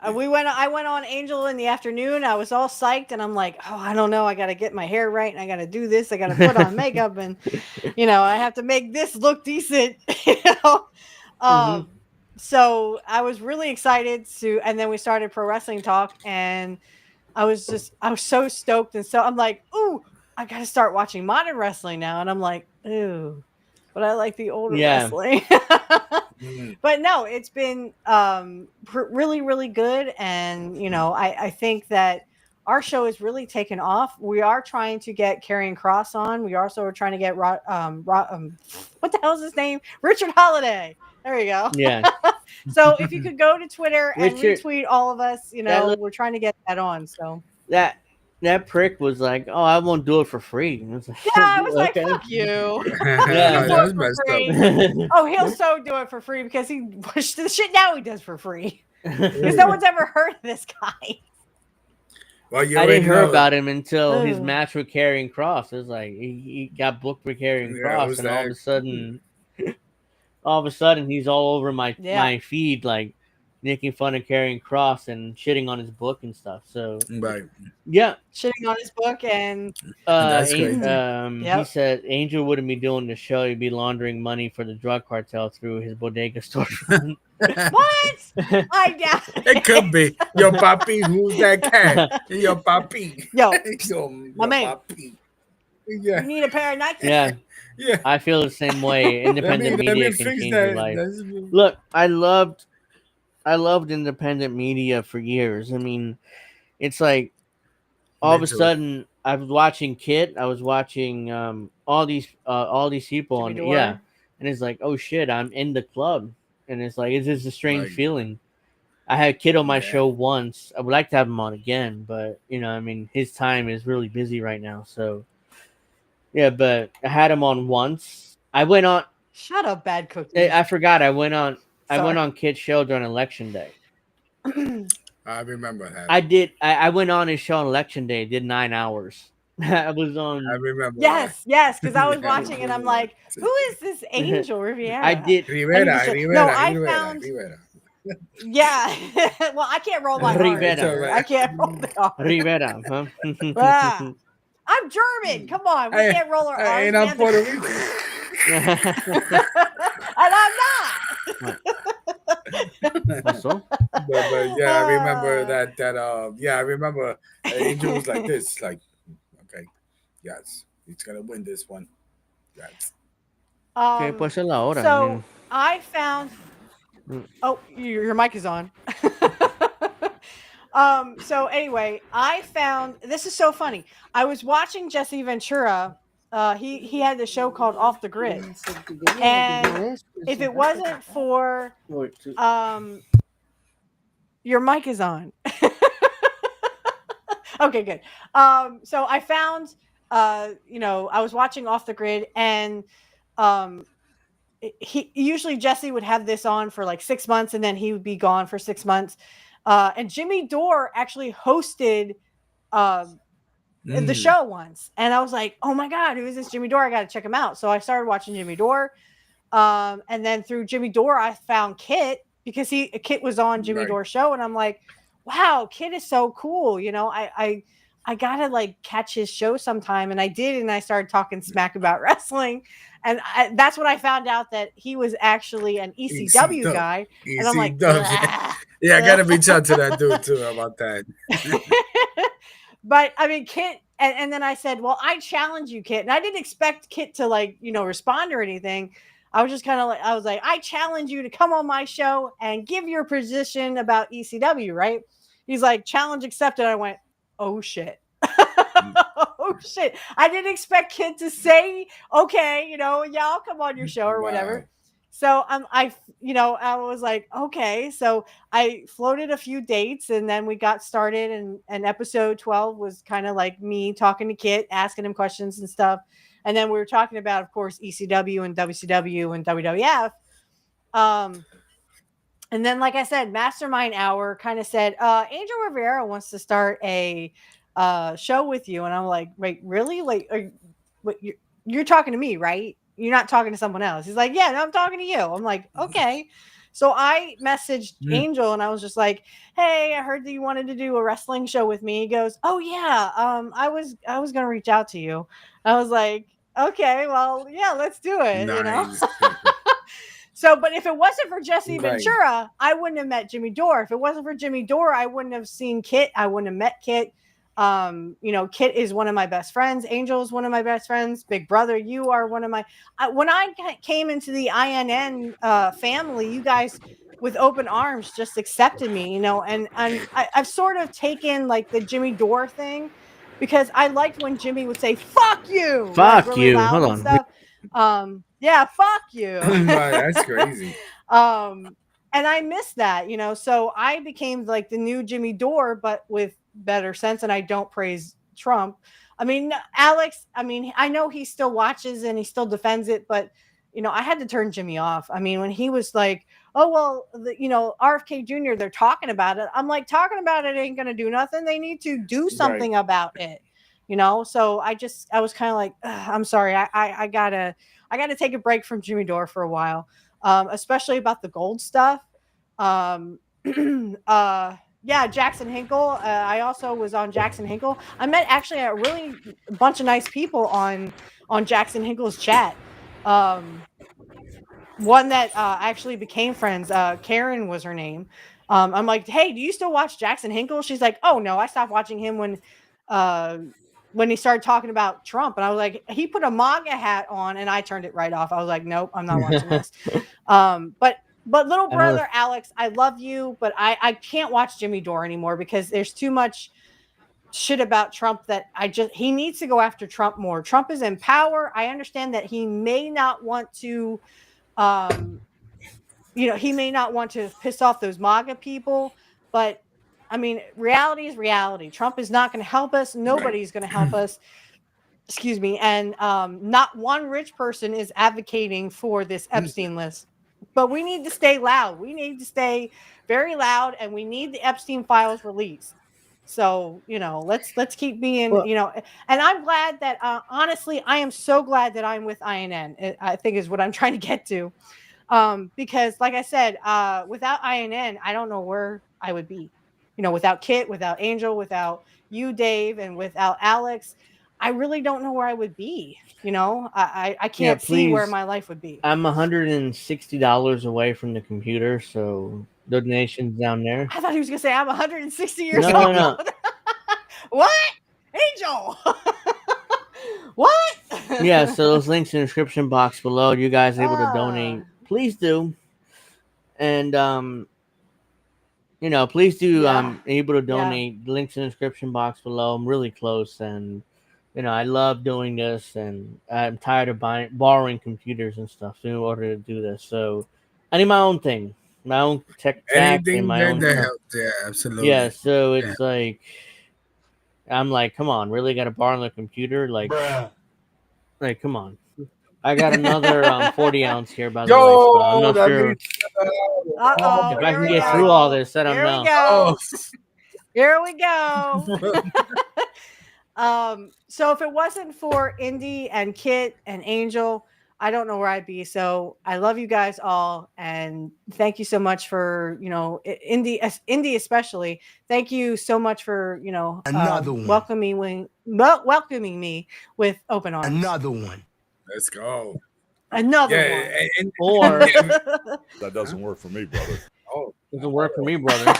I went on Angel in the Afternoon. I was all psyched, and I'm like, oh, I don't know. I got to get my hair right, and I got to do this. I got to put on makeup, and I have to make this look decent. hmm Um, so I was really excited to, and then we started Pro Wrestling Talk, and I was so stoked, and so I'm like, ooh, I got to start watching modern wrestling now, and I'm like, ooh, but I like the older Yeah, wrestling. mm, But no, it's been really really good, and I think that our show is really taken off. We are trying to get Karrion Cross on. We also are trying to get what the hell is his name, Richard Holiday. There you go. yeah. So if you could go to Twitter and Richard, retweet all of us, that little, we're trying to get that on. So that that prick was like, oh, I won't do it for free. And I was like, yeah, I was like, okay, fuck you. You yeah. do it that's for messed up. free. Oh, he'll so do it for free because he the shit now he does for free. Because no one's ever heard of this guy. Well, you I didn't already hear know. about him until his Ugh. match with Karrion Cross. It was like he got booked for Karrion Yeah, Cross, who's and all of that? a sudden, he's all over my Yeah. feed, like making fun of Karrion Cross and shitting on his book and stuff. So Right. yeah, Shitting on his book and That's crazy. he yep. said Angel wouldn't be doing the show; he'd be laundering money for the drug cartel through his bodega storefront. What? I doubt It could be. Yo, papi, who's that cat? Yeah, Yo, papi. Yo, Yo, my man, papi. you Yeah, need a pair of Nikes? yeah. yeah. I feel the same way. Independent Let me media can fix change your that. life. That's Look, I loved independent media for years. I mean, it's like all of me a too. sudden I was watching Kit, I was watching all these people Jimmy on, yeah, Dore. and it's like, oh shit, I'm in the club, and it's like it's just a strange Like, feeling. I had Kid on my show once. I would like to have him on again, but I mean, his time is really busy right now. So yeah, but I had him on once. I went on. Shut up, bad cookies. I forgot. I went on. I went Sorry. on Kid's show during election day. I remember that. I did. I went on his show on election day. Did 9 hours. I was on. I remember. Yes, because I was watching and I'm like, who is this Angel Rivera? I did. Rivera. Found. Yeah. Well, I can't roll my Rivera. R's. I can't roll the R's. Rivera, huh? I'm German. Come on, we can't roll our R's. And I'm Puerto Rican. And I'm not. But yeah, I remember that. Yeah, I remember Angel was like this, like, okay, yes, he's gonna win this one. Yes. Okay, pues es la hora. So I found. Oh, your mic is on. So anyway, I found this is so funny. I was watching Jesse Ventura. He had the show called Off the Grid, and if it wasn't for your mic is on. Okay, good. So I found I was watching Off the Grid, and he usually Jesse would have this on for like 6 months, and then he would be gone for 6 months. And Jimmy Dore actually hosted the show once, and I was like, oh my god, who is this Jimmy Dore? I got to check him out. So I started watching Jimmy Dore, and then through Jimmy Dore I found Kit, because Kit was on Jimmy Dore's show, and I'm like, wow, Kit is so cool. I gotta like catch his show sometime, and I did, and I started talking smack about wrestling, and that's when I found out that he was actually an ECW guy, and I'm like, yeah, I gotta reach out to that dude too about that. But I mean, Kit, and then I said, well, I challenge you, Kit, and I didn't expect Kit to like respond or anything. I was just kind of like, I challenge you to come on my show and give your position about ECW, right? He's like, challenge accepted. I went, oh shit. Oh shit. I didn't expect Kid to say, okay, yeah, I'll come on your show or whatever. So I was like, okay. So I floated a few dates, and then we got started, and episode 12 was kind of like me talking to Kit, asking him questions and stuff. And then we were talking about, of course, ECW and WCW and WWF. And then, like I said, Mastermind Hour kind of said, Angel Rivera wants to start a show with you. And I'm like, wait, really? Like, you're talking to me, right? You're not talking to someone else. He's like, yeah, no, I'm talking to you. I'm like, okay. So I messaged Angel, and I was just like, hey, I heard that you wanted to do a wrestling show with me. He goes, oh yeah, I was going to reach out to you. I was like, okay, well, yeah, let's do it. Nice. So, but if it wasn't for Jesse Ventura, I wouldn't have met Jimmy Dore. If it wasn't for Jimmy Dore, I wouldn't have seen Kit. I wouldn't have met Kit. Kit is one of my best friends. Angel is one of my best friends. Big Brother, you are one of my. When I came into the INN family, you guys with open arms just accepted me, and I've sort of taken like the Jimmy Dore thing, because I liked when Jimmy would say "fuck you," fuck really you. Hold on. Stuff. Yeah, fuck you. That's crazy. And I missed that, so I became like the new Jimmy Dore, but with better sense. And I don't praise Trump. I mean, Alex, I know he still watches and he still defends it, but I had to turn Jimmy off. I mean, when he was like, oh, well, RFK Jr., they're talking about it. I'm like, talking about it ain't going to do nothing. They need to do something about it, So I was kind of like, I'm sorry. I gotta take a break from Jimmy Dore for a while, especially about the gold stuff. Yeah, Jackson Hinkle. I also was on Jackson Hinkle. I met actually a really bunch of nice people on Jackson Hinkle's chat. One that actually became friends. Karen was her name. I'm like, hey, do you still watch Jackson Hinkle? She's like, oh no, I stopped watching him when he started talking about Trump. And I was like, he put a MAGA hat on, and I turned it right off. I was like, nope, I'm not watching this. But little brother Alex, I love you, but I can't watch Jimmy Dore anymore, because there's too much shit about Trump that he needs to go after Trump more. Trump is in power. I understand that he may not want to he may not want to piss off those MAGA people, but I mean, reality is reality. Trump is not going to help us. Nobody's going to help us. Excuse me. And not one rich person is advocating for this Epstein list. But we need to stay loud. We need to stay very loud, and we need the Epstein files released. So, let's keep being, and I'm glad that, honestly, I am so glad that I'm with INN, I think is what I'm trying to get to. Because like I said, without INN, I don't know where I would be, without Kit, without Angel, without you, Dave, and without Alex, I really don't know where I would be. I can't see where my life would be. I'm $160 away from the computer, so donations down there. I thought he was gonna say I'm 160 years old. No. What? Angel? What? Yeah, so those links in the description box below. You guys able to donate? Please do. And please do able to donate. The links in the description box below. I'm really close, and I love doing this, and I'm tired of borrowing computers and stuff in order to do this. So I need my own thing, my own tech stack, and my own that stuff. helps. Yeah, absolutely. Yeah, so it's like I'm like, come on, really got to borrow the computer, like, like, come on. I got another 40 ounce here, by the way. So I'm not sure if I can get through all this. I don't know. Here we go. So if it wasn't for Indy and Kit and Angel, I don't know where I'd be. So I love you guys all, and thank you so much for Indy especially. Thank you so much for welcoming me with open arms. Another one. Let's go. Another one. Or that doesn't work for me, brother. Oh, doesn't work for me, brother.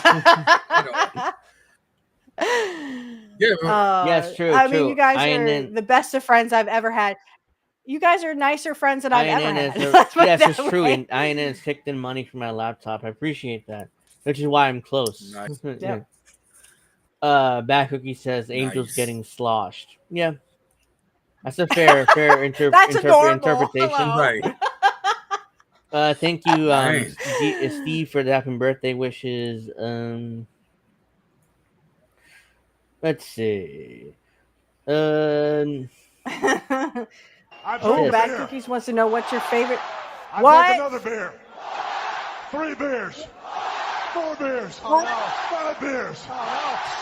Yes, true. I mean, you guys are the best of friends I've ever had. You guys are nicer friends than I've ever had. Yes, it's true. And INN has kicked in money for my laptop. I appreciate that, which is why I'm close. Nice. Yep. Bad Cookie says Angel's getting sloshed. Yeah, that's a fair interpretation. Right. Thank you, Steve, for the happy birthday wishes. Let's see. Bad Cookies wants to know what's your favorite. I what? drank another beer. 3 beers. 4 beers. What? 5 beers.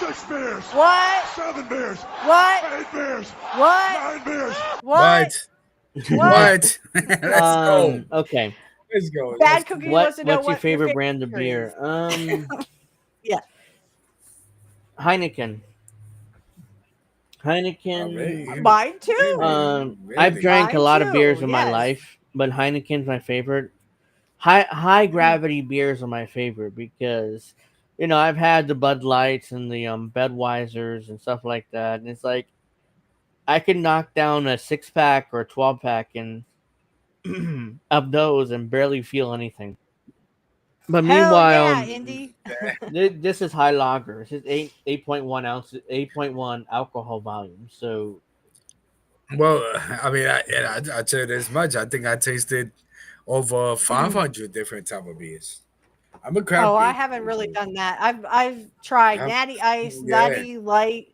6 beers. What? 7 beers. What? 8 beers. What? 9 beers. What? What? Let's go. Okay. Let's go. Bad Cookie wants to know what's your favorite brand of beer? Yeah. Heineken. Mine too. I've drank a lot of beers in my life, but Heineken's my favorite. High gravity beers are my favorite because, I've had the Bud Lights and the Budweisers and stuff like that, and it's like I can knock down a 6-pack or a 12-pack and of those and barely feel anything. But meanwhile, Indy. this is high lager. This is 8.1 ounces, 8.1 alcohol volume. So, well, I mean, I tell you this much. I think I tasted over 500 different type of beers. I'm a craft beer. I haven't really done that. I've tried Natty Ice, Natty Light,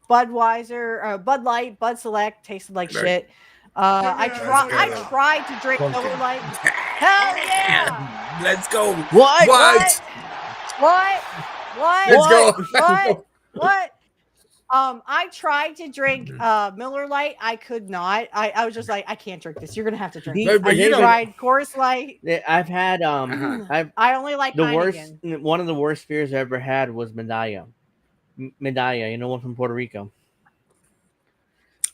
Budweiser, Bud Light, Bud Select. Tasted like shit. I tried to drink Miller Lite. Hell yeah! Let's go. What? Let's go. What? I tried to drink Miller Lite. I could not. I was just like, I can't drink this. You're gonna have to drink it. I tried Coors Light. I've had I only like the Heineken. worst. One of the worst beers I ever had was Medalla. One from Puerto Rico.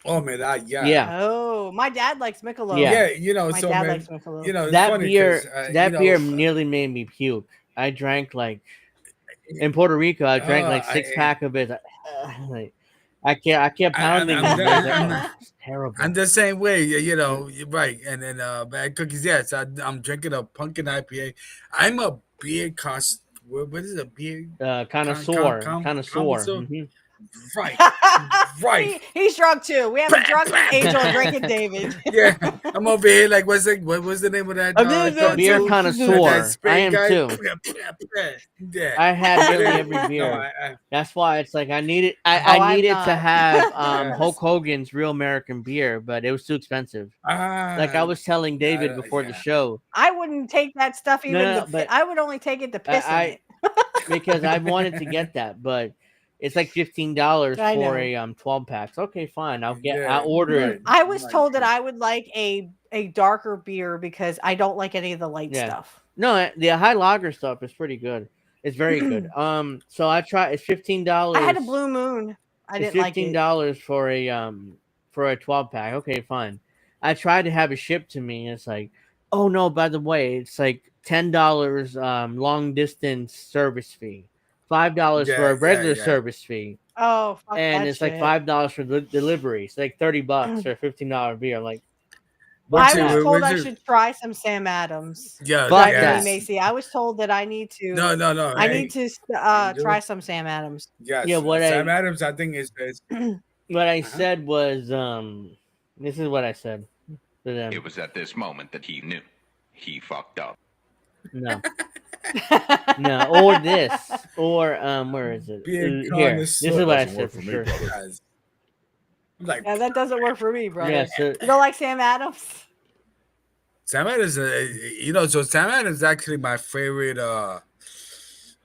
Oh man, yeah. Oh, my dad likes Michelob. Yeah, my dad likes Michelob. That beer nearly made me puke. I drank in Puerto Rico. I drank 6-pack of it. I kept pounding. It's terrible. I'm the same way. You're right. And then Bad Cookies. Yes, I'm drinking a pumpkin IPA. I'm a beer what is a beer? Connoisseur. Connoisseur. Right. Right. He's drunk too. We have a drunk Angel drinking David. Yeah, I'm over here like, what was the name of that? The beer cartoon? connoisseur. That I am guy? too. Yeah. I had nearly Yeah. every beer. No, That's why it's like I needed. I've I needed to not. have Yes. Hulk Hogan's Real American Beer, but it was too expensive. Like I was telling David before the show, I wouldn't take that stuff even. No, but I would only take it to piss in it. because I wanted to get that, but it's like $15 I for know. a 12 packs. Okay, fine. I'll Yeah, order right. it. I was told that I would like a darker beer because I don't like any of the light Yeah. stuff. No, the high lager stuff is pretty good. It's very good. So I try. It's $15. I had a Blue Moon. I didn't like it. $15 for a 12 pack. Okay, fine. I tried to have it shipped to me. And it's like, oh no, by the way, it's like $10 long distance service fee, $5 for a regular service fee. Oh, fuck And that it's like shit. $5 for the delivery. It's like $30 for a $15 beer. I'm like, I was told I should try some Sam Adams. Yeah, fuck Jimmy that. Macy. I was told that I need to. No. I need to try some Sam Adams. Yes. Yeah, Sam Adams, I think is what I said was this is what I said to them. It was at this moment that he knew he fucked up. No. No, or this, or where is it? Here, this is what I said for sure. Like, yeah, that doesn't work for me, brother. Yeah, so, you don't like Sam Adams? Sam Adams, so Sam Adams is actually my favorite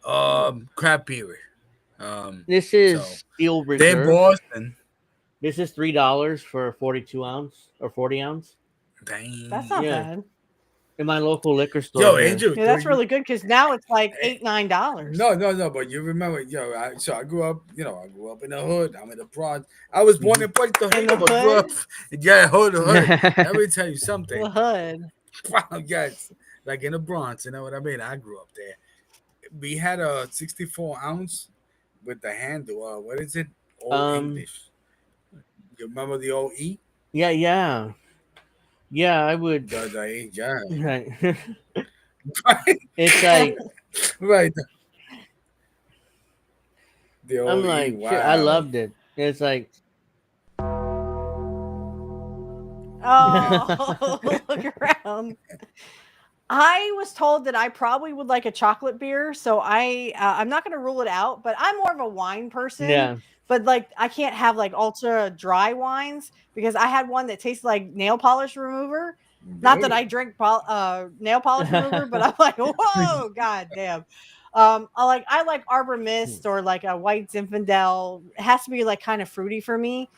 craft beer. This is Steel Reserve. They in Boston. This is $3 for a 42 ounce or 40 ounce. Dang. That's not bad. In my local liquor store. Yo, Angel. Yeah, that's really good because now it's like $8-9. No, but you remember, I grew up, I grew up in the hood. I'm in the Bronx. I was born in Puerto Rico, but grew up, hood. Let me tell you something. The hood. Yes, like in the Bronx, you know what I mean? I grew up there. We had a 64 ounce with the handle. What is it? Old English. You remember the old E? Yeah. Yeah, I would. Yeah. Right. Right. It's like right. The old I'm like, wow. shit, I loved it. It's like, oh, look around. I was told that I probably would like a chocolate beer, so I'm not going to rule it out. But I'm more of a wine person. Yeah. But like, I can't have like ultra dry wines because I had one that tasted like nail polish remover. Not that I drink nail polish remover, but I'm like, whoa, god damn. I like Arbor Mist or like a White Zinfandel. It has to be like kind of fruity for me.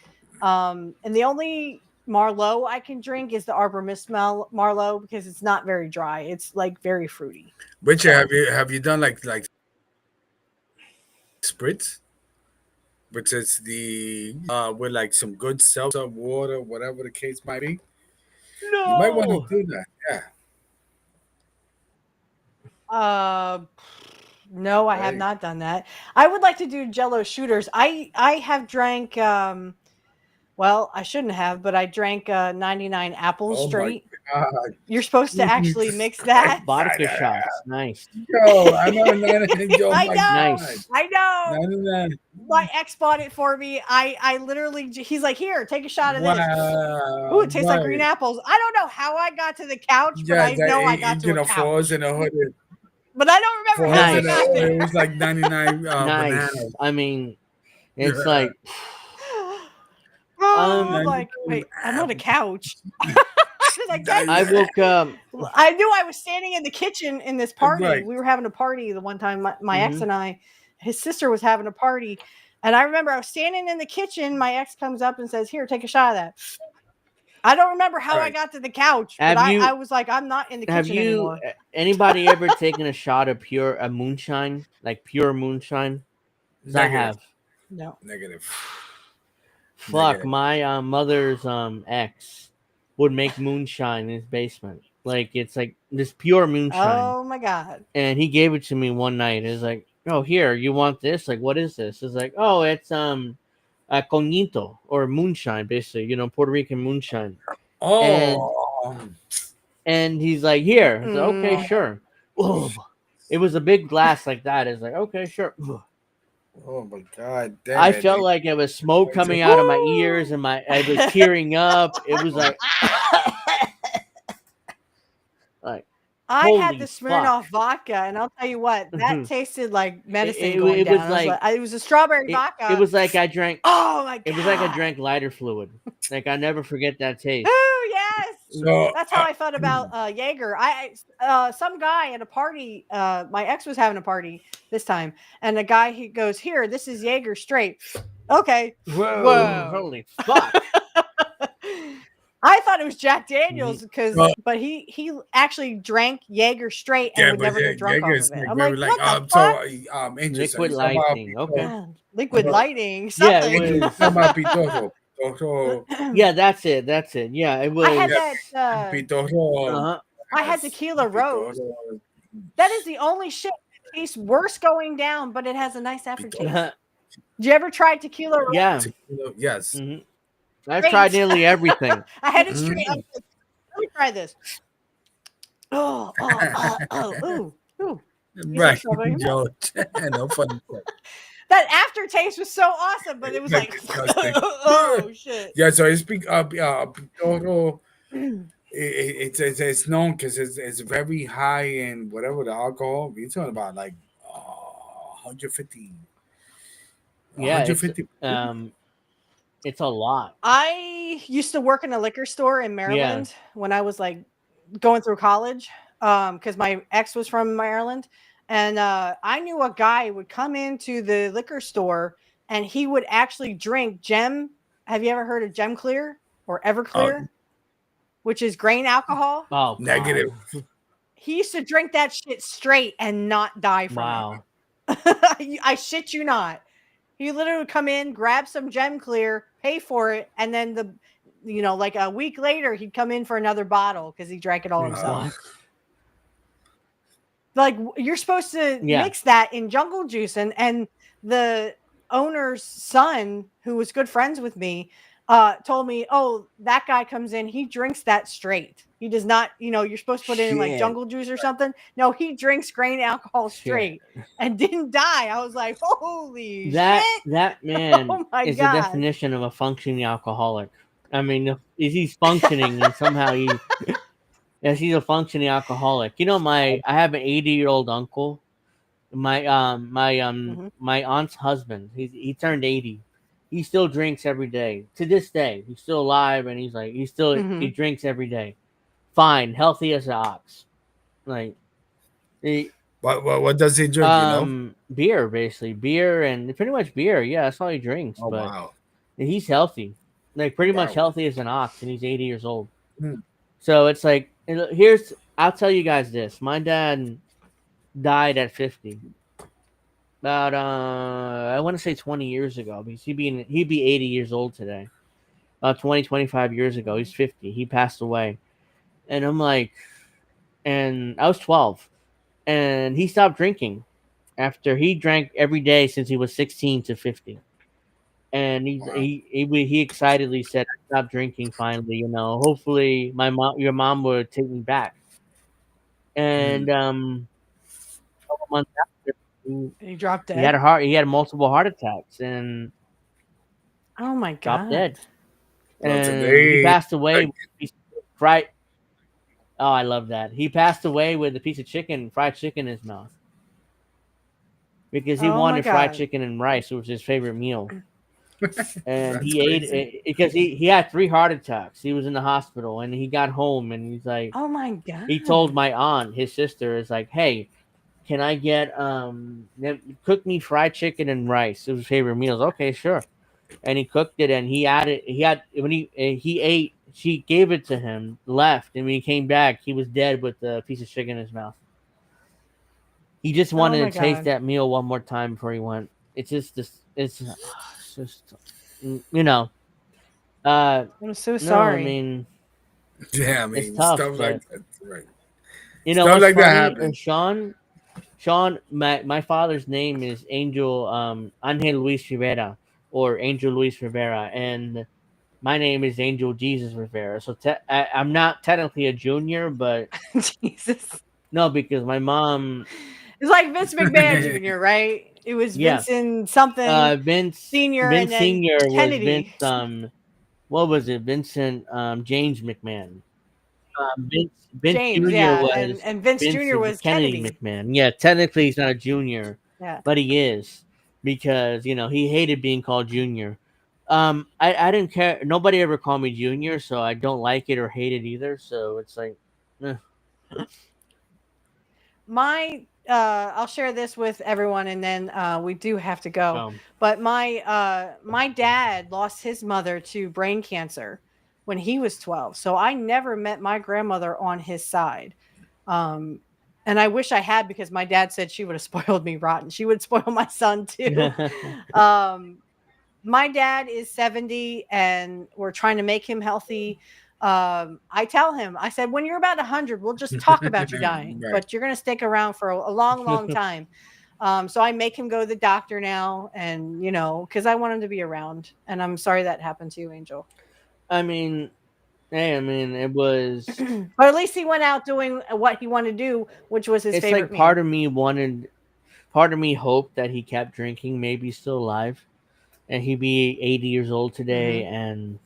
And the only Marlowe I can drink is the Arbor Mist Marlowe because it's not very dry. It's like very fruity. Witchy, have you done like spritz? Which is the with like some good seltzer water, whatever the case might be. no. You might want to do that. Yeah. No, I have not done that. I would like to do Jello shooters. I have drank well, I shouldn't have, but I drank 99 apples straight. You're supposed to actually mix that. Vodka shots. Nice. Yo, I know. Nice. I know. 99. My ex bought it for me. I literally, he's like, here, take a shot of this. Wow. Ooh, it tastes like green apples. I don't know how I got to the couch, but I know I got to a couch. Falls in the hood. But I don't remember how I got there. It was like 99 nice. bananas. I mean, it's like. Like, wait, I'm on a couch. I woke up. I knew I was standing in the kitchen in this party. Right. We were having a party the one time. My ex and I, his sister was having a party, and I remember I was standing in the kitchen. My ex comes up and says, "Here, take a shot of that." I don't remember how I got to the couch, but I was like, "I'm not in the kitchen anymore." Have anybody ever taken a shot of pure moonshine, like pure moonshine? I have. No. Negative. Fuck, my mother's ex would make moonshine in his basement. Like, it's like this pure moonshine. Oh my god. And he gave it to me one night. It's like, oh, here, you want this? Like, what is this? It's like, oh, it's a coñito or moonshine, basically, Puerto Rican moonshine. Oh. And he's like, here. It's like, okay, sure. It was a big glass like that. It's like, okay, sure. Oh my god, damn I it. felt like there was smoke coming out of my ears, and I was tearing up. It was like, like I had holy the fuck. Smirnoff vodka, and I'll tell you what, that tasted like medicine It going down. was like it was a strawberry vodka. it was like I drank. Oh my god! It was like I drank lighter fluid. Like I never forget that taste. Ooh, yes. So, That's how I felt about Jaeger. Some guy at a party. My ex was having a party this time, and the guy he goes, "Here, this is Jaeger straight." Okay. Whoa! Holy fuck! I thought it was Jack Daniels but he actually drank Jaeger straight and would never get drunk off of it. I'm like, what the fuck? Liquid lighting. Okay. Liquid lighting. Something. Yeah, it was. Yeah, that's it. That's it. Yeah, it was. I had that. I had tequila rose. That is the only shit that tastes worse going down, but it has a nice aftertaste. Did you ever try tequila rose? Yeah. Yes. Mm-hmm. I've tried nearly everything. I had it straight. Let me try this. Ooh. Right, Joe. No funny. That aftertaste was so awesome, but it was like, oh shit. Yeah, so I speak Pitoro. It's known because it's very high in whatever the alcohol. We're talking about like 150. Yeah, it's a lot. I used to work in a liquor store in Maryland when I was like going through college because my ex was from Maryland. And I knew a guy would come into the liquor store and he would actually drink Gem. Have you ever heard of Gem Clear or Everclear, which is grain alcohol? Oh, negative. He used to drink that shit straight and not die from it. I shit you not. He literally would come in, grab some Gem Clear, pay for it, and then like a week later, he'd come in for another bottle because he drank it all himself. Like you're supposed to mix that in jungle juice, and the owner's son, who was good friends with me, told me, "Oh, that guy comes in, he drinks that straight. He does not, you're supposed to put it in like jungle juice or something. No, he drinks grain alcohol straight and didn't die." I was like, "Holy shit!" That man is God. the definition of a functioning alcoholic. I mean, he's functioning and somehow yes, he's a functioning alcoholic. I have an 80-year-old uncle. My aunt's husband. He turned 80. He still drinks every day. To this day, he's still alive, and he drinks every day. Fine, healthy as an ox. Like, what does he drink? Beer, basically, beer and pretty much beer. Yeah, that's all he drinks. Oh wow, he's healthy, like pretty much healthy as an ox, and he's 80 years old. So it's like, I'll tell you guys this. My dad died at 50. About, I want to say 20 years ago, because he'd be 80 years old today. About 20, 25 years ago, he's 50. He passed away. And I'm like, and I was 12. And he stopped drinking after he drank every day since he was 16 to 50. And he excitedly said, "I stopped drinking finally. Hopefully your mom would take me back." And a couple months after, he dropped dead. He had multiple heart attacks and oh my god, dropped dead. And he passed away with a piece of fried. Oh, I love that. He passed away with a piece of fried chicken in his mouth, because he wanted fried chicken and rice. It was his favorite meal. And he ate it because he had 3 heart attacks. He was in the hospital, and he got home, and he's like, "Oh my god!" He told my aunt, his sister, is like, "Hey, can I get cook me fried chicken and rice?" It was his favorite meals. Okay, sure. And he cooked it, and when he ate, she gave it to him, left, and when he came back, he was dead with a piece of chicken in his mouth. He just wanted to taste that meal one more time before he went. It's just this. I'm so sorry. I mean, it's tough, stuff like that. Right. Stuff like that happens. Sean, my father's name is Angel Luis Rivera, or Angel Luis Rivera, and my name is Angel Jesus Rivera. So I'm not technically a junior, but Jesus. No, because my mom It's like Vince McMahon Jr., right? It was Yeah. Vincent something Senior, and Vince then Senior was Vince. Kennedy. What was it? Vincent James McMahon. Vince James, Junior yeah, was and Vince Jr. Vincent was Kennedy Kennedy. McMahon. Yeah, technically he's not a junior, Yeah. but he is because he hated being called junior. I didn't care. Nobody ever called me junior, so I don't like it or hate it either. So it's like, eh. I'll share this with everyone, and then we do have to go. Oh. But my dad lost his mother to brain cancer when he was 12, so I never met my grandmother on his side. And I wish I had, because my dad said she would have spoiled me rotten. She would spoil my son too. My dad is 70 and we're trying to make him healthy. I tell him, I said, when you're about 100, we'll just talk about you dying, Right. but you're going to stick around for a long, long time. So I make him go to the doctor now, and because I want him to be around. And I'm sorry that happened to you, Angel. I mean, hey, it was. But at least he went out doing what he wanted to do, which was his It's favorite like meal. part of me hoped that he kept drinking, maybe still alive, and he'd be 80 years old today. And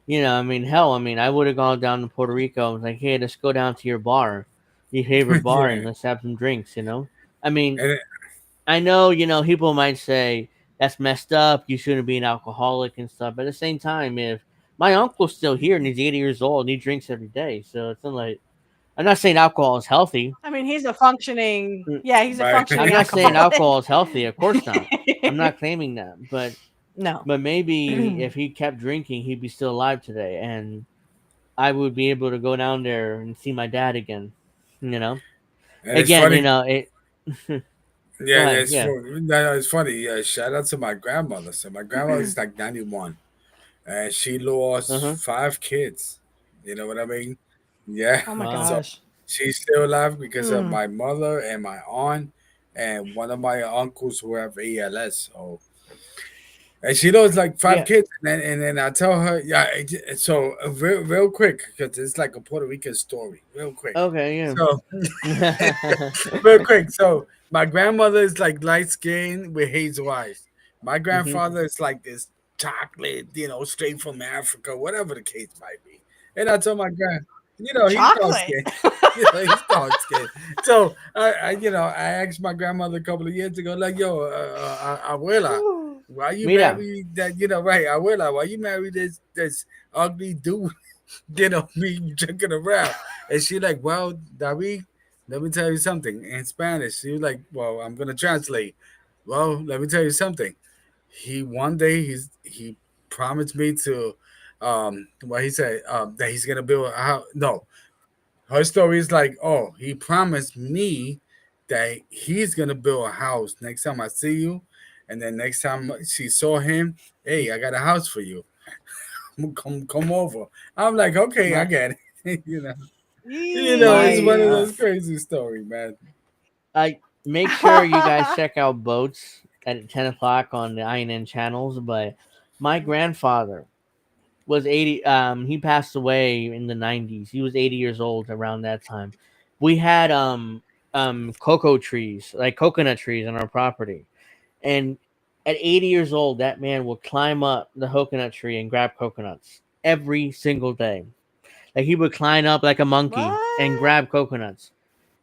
hell, I would have gone down to Puerto Rico and was like, hey, let's go down to your bar, your favorite bar, Yeah. and let's have some drinks. And I know, people might say that's messed up, you shouldn't be an alcoholic and stuff, but at the same time, if my uncle's still here and he's 80 years old and he drinks every day, so it's not like, I'm not saying alcohol is healthy. I mean, he's a functioning, he's a Right. functioning I'm not saying alcoholic. alcohol is healthy. Of course not. I'm not claiming that. But No. maybe if he kept drinking, he'd be still alive today, and I would be able to go down there and see my dad again. and it's Again, funny. it. Go Yeah, ahead. Yeah. it's funny. Shout out to my grandmother. So my grandmother's like 91, and she lost 5 kids. You know what I mean? Yeah. Oh my Wow. So gosh. she's still alive because of Mm. my mother and my aunt and one of my uncles who have ALS. So, and she lost like five Yeah. kids, and then I tell her, yeah. So real quick, because it's like a Puerto Rican story. Real quick. Okay. So Yeah. real quick. So my grandmother is like light skinned with hazel eyes. My Mhm. grandfather is like this chocolate, straight from Africa, whatever the case might be. And I told my he's dark Chocolate. skinned. He's dark skinned. So I asked my grandmother a couple of years ago, like, yo, abuela, why you Mira. marry that? Right, abuela, why you marry this ugly dude? Me joking around. And she like, well, David, let me tell you something in Spanish. She was like, well, I'm gonna translate. Well, let me tell you something. He one day he promised me to what he said that he's gonna build a house. No, her story is like, oh, he promised me that he's gonna build a house next time I see you, and then next time she saw him, hey, I got a house for you. Come over. I'm like, okay, I my get it. It's my one of those crazy stories, man. I make sure you guys check out Boats at 10 o'clock on the INN channels. But my grandfather was 80. He passed away in the 90s. He was 80 years old around that time. We had cocoa trees, like coconut trees on our property, and at 80 years old, that man will climb up the coconut tree and grab coconuts every single day. Like he would climb up like a monkey and What? grab coconuts.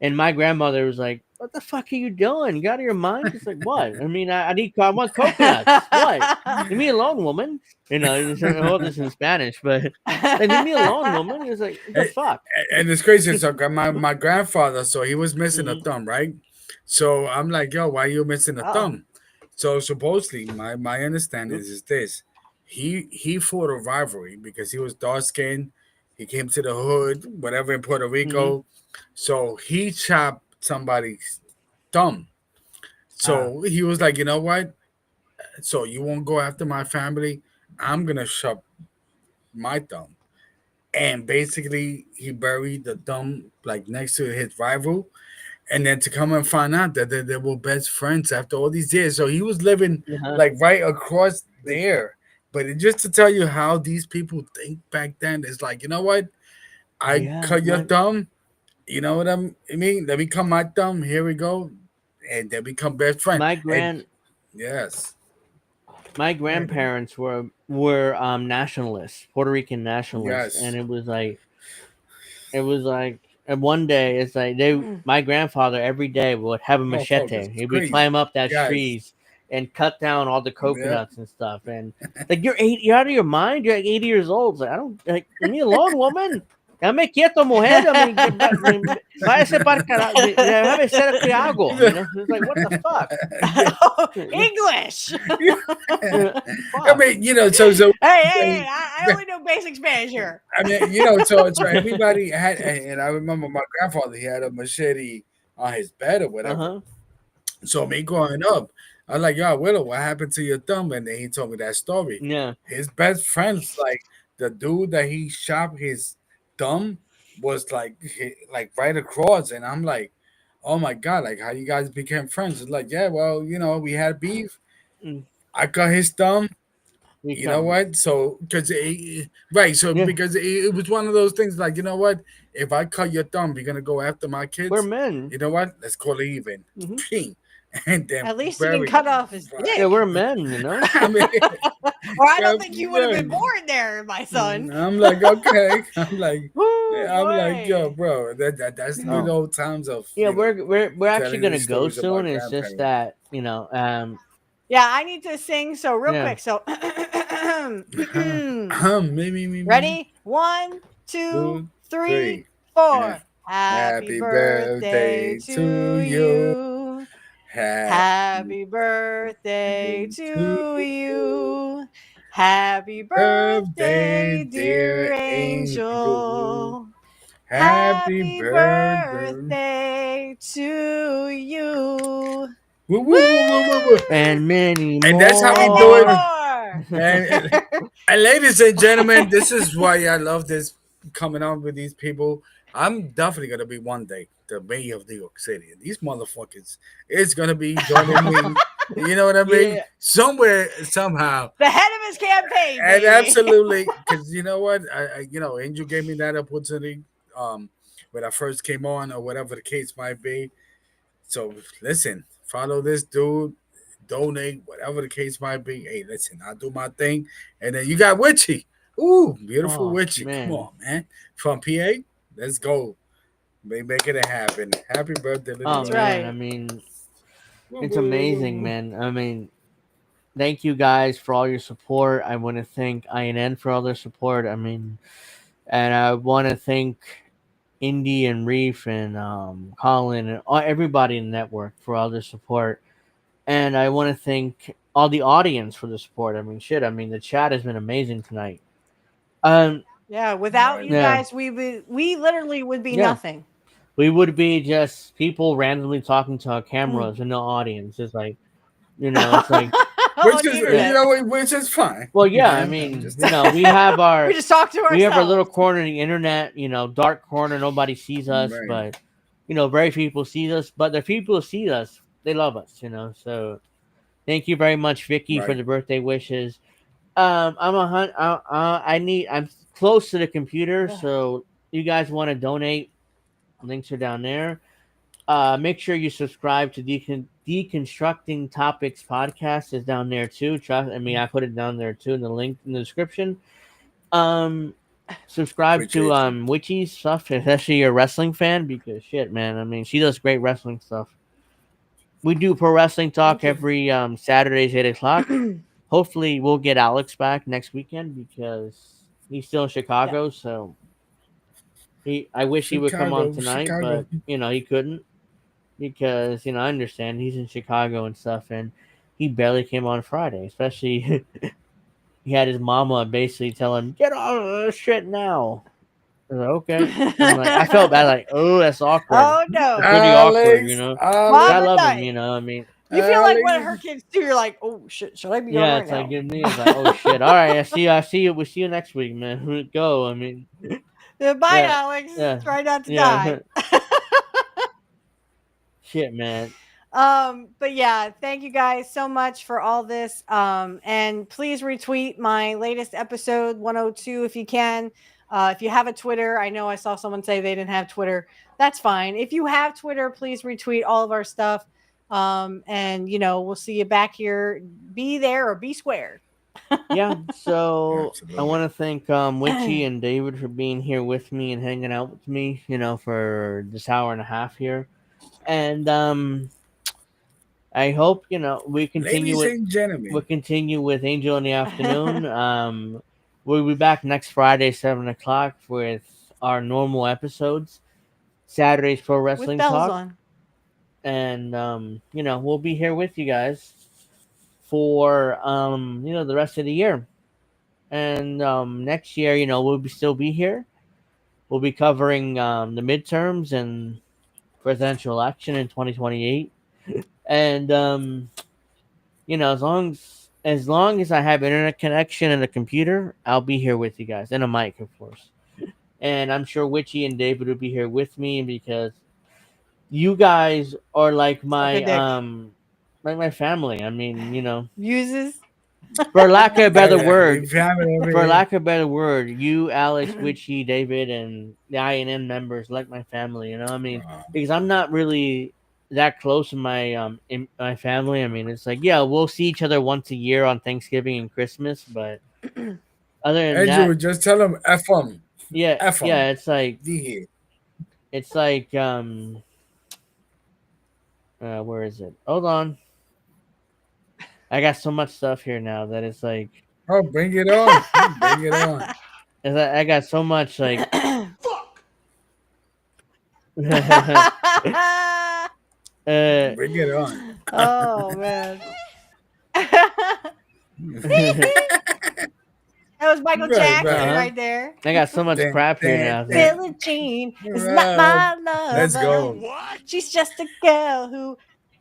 And my grandmother was like, "What the fuck are you doing? You got out of your mind?" She's like, "What? I want coconuts. What? Leave me alone, woman." All this in Spanish, but like, leave me alone, woman. It's like, what the fuck? And it's crazy. So my grandfather, so he was missing a Mhm. thumb, right? So I'm like, yo, why you missing a Uh-oh. thumb? So supposedly, my understanding is this: he fought a rivalry because he was dark skinned. He came to the hood, whatever in Puerto Mhm. Rico. So he chopped somebody's thumb. Ah. So he was like, you know what? So you won't go after my family. I'm gonna chop my thumb. And basically he buried the thumb like next to his rival, and then to come and find out that they were best friends after all these years. So he was living Uh-huh. like right across there. But just to tell you how these people think back then, it's like, you know what? I Yeah. cut your thumb, You know what I mean? They become my thumb. Here we go, and they become best friends. My And grand yes, my right. grandparents were nationalists, Puerto Rican nationalists, and Yes. it was like and one day it's like my grandfather every day would have a Motherfuckers, machete. He'd be crazy. climb up that Yes. trees and cut down all the Yep. coconuts and stuff. And like you're out of your mind. You're like 80 years old. It's like I don't like leave me alone, woman. Dame quieto, mujer. I mean, váyase para carajo. Déjame ser el que hago. You know, it's like what the fuck. English. I mean, so Hey, I only know basic Spanish here. I mean, so everybody had, and I remember my grandfather, he had a machete on his bed or Uh whatever. huh. So me growing up, I was like, yo, Willow, what happened to your thumb? And then he told me that story. Yeah. His best friends, like the dude that he shot his thumb, was like right across, and I'm like, oh my god, like how you guys became friends? It's like, yeah, well, we had beef. Mm. I cut his thumb. We You know come. what? So right, so Yeah. because it was one of those things, like, you know what? If I cut your thumb, you're gonna go after my We're kids. men. You know what? Let's call it even. Hmm. Ping. And then At least he can very cut off his right. Yeah, dick. we're men. You know. I mean, Or I yeah, don't think you would have been born there, my son. I'm like, okay. I'm like, Woo, yeah, I'm like, yo, boy. bro, that's the good Oh. old times of Yeah, we're actually telling you the gonna go stories of my soon. It's just grandparents. that Yeah, I need to sing. So real yeah. quick. So Me. ready? 1, 2, Two, 3, three. Yeah. 4. Happy Happy birthday birthday to to you. you. Happy Happy birthday birthday to to you. Happy birthday, birthday, dear dear angel. angel. Happy Happy birthday. birthday to you. Woo, Woo! woo, woo, woo, woo, woo. And many And that's how we And do many it. more. And ladies and gentlemen, this is why I love this coming on with these people. I'm definitely gonna be one day the mayor of New York City. And these motherfuckers is gonna be joining me. You know what I mean? Yeah. Somewhere, somehow. The head of his campaign, And baby. absolutely, because you know what? Angel gave me that opportunity when I first came on, or whatever the case might be. So listen, follow this dude, donate, whatever the case might be. Hey, listen, I'll do my thing. And then you got Witchy. Ooh, beautiful Oh Witchy. Come man. on, man. From PA, let's go. Make it happen. Happy birthday, little Oh That's lady. man. I right. mean, Woo, it's woo, woo, amazing, woo. man. I mean, thank you guys for all your support. I want to thank INN for all their support. I mean, and I want to thank Indy and Reef and Colin and everybody in the network for all their support. And I want to thank all the audience for the support. I mean, shit. I mean, the chat has been amazing tonight. Um, Yeah, without Right. you yeah, guys, we literally would be yeah. nothing. We would be just people randomly talking to our Mm. cameras and no audience. It's like, it's like, On Which the is, internet. which is fine. well, yeah. I I'm mean, just we have We just talk to we have our little ourselves. corner of the internet. Dark corner. Nobody sees us, right. but very few people see us. But the people who see us, they love us. So thank you very much, Vicky, for Right. the birthday wishes. I'm a hunt. I'm close to the computer, Yeah. so you guys want to donate? Links are down there. Make sure you subscribe to Deconstructing Topics podcast is down there too. I put it down there too in the link in the description. Subscribe to Appreciate you. Witchy's stuff, especially you're a wrestling fan, because shit, man. I mean, she does great wrestling stuff. We do pro wrestling talk Thank you. every Saturdays 8 o'clock. Hopefully, we'll get Alex back next weekend because he's still in Yeah. Chicago. So I wish he would come on tonight, Chicago. but he couldn't because I understand he's in Chicago and stuff, and he barely came on Friday. Especially he had his mama basically tell him, "Get out of this shit now." I was like, okay. I'm like, I felt bad. Like, oh, that's awkward. Oh no. It's really awkward, Alex, But I Mama love him. night. I mean, You feel like Alex. one of her kids too. You're like, oh shit, should I be on yeah, right it's like now? me. It's like, oh shit. All right, I see you. I see you. We'll see you next week, man. Go. I mean, Bye, yeah, Alex. yeah, Try not to yeah. die. Shit, man. But yeah, thank you guys so much for all this. And please retweet my latest episode 102 if you can. If you have a Twitter, I know I saw someone say they didn't have Twitter. That's fine. If you have Twitter, please retweet all of our stuff. And we'll see you back here. Be there or be square. Yeah, so I Absolutely. want to thank Witchy and David for being here with me and hanging out with me, for this hour and a half here. And I hope we continue Ladies with and gentlemen, Angel in the Afternoon. We'll be back next Friday, 7 o'clock, with our normal episodes. Saturday's Pro With Wrestling bells Talk, on. and we'll be here with you guys for the rest of the year. And next year, we'll still be here. We'll be covering the midterms and presidential election in 2028. And as long as I have internet connection and a computer, I'll be here with you guys, and a mic, of course. And I'm sure Witchy and David will be here with me, because you guys are like my family. I mean, Uses. for lack of a better we word, family over for here. lack of a better word, you, Alex, Witchy, David, and the INN members like my family. I mean, because I'm not really that close in my family. I mean, it's like, yeah, we'll see each other once a year on Thanksgiving and Christmas, but other than Andrew, that, just tell them F them. yeah, F them. yeah, it's like where is it? Hold on, I got so much stuff here now that it's like, Oh, bring it on. Bring it on. I got so much like. Bring it on. Oh man. That was Michael Jackson right there. I got so much crap here now. Billie Jean is not my lover. Let's go. She's just a girl who.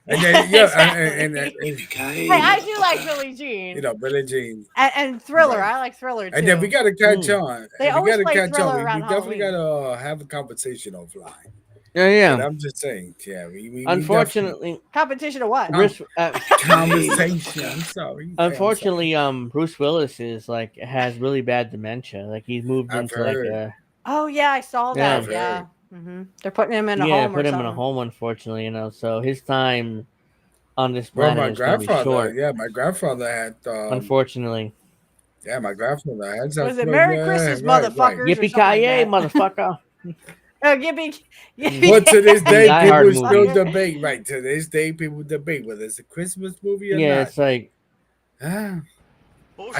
And then, Hey, I do like Billie Jean. Billie Jean. And Thriller. Right. I like Thriller too. And then we got to catch on. They always play Thriller We around definitely Halloween. got to have a competition offline. Yeah. But I'm just saying, yeah. We Unfortunately, competition of what? Conversation. I'm sorry. Unfortunately, Bruce Willis has really bad dementia. Like, he's moved into heard. like a. Oh yeah, I saw that. Yeah. They're putting him in a home. Put him in a home. Unfortunately, so his time on this Well, planet my is going to be grandfather. short. Yeah, my grandfather had. Unfortunately. Yeah, my grandfather had. Was it Merry Christmas, motherfuckers? Yippee ki yay, motherfucker! Yippee! But to this day, Die people Hard still movie. debate. Right, to this day, people debate whether it's a Christmas movie or not. Yeah, it's like. I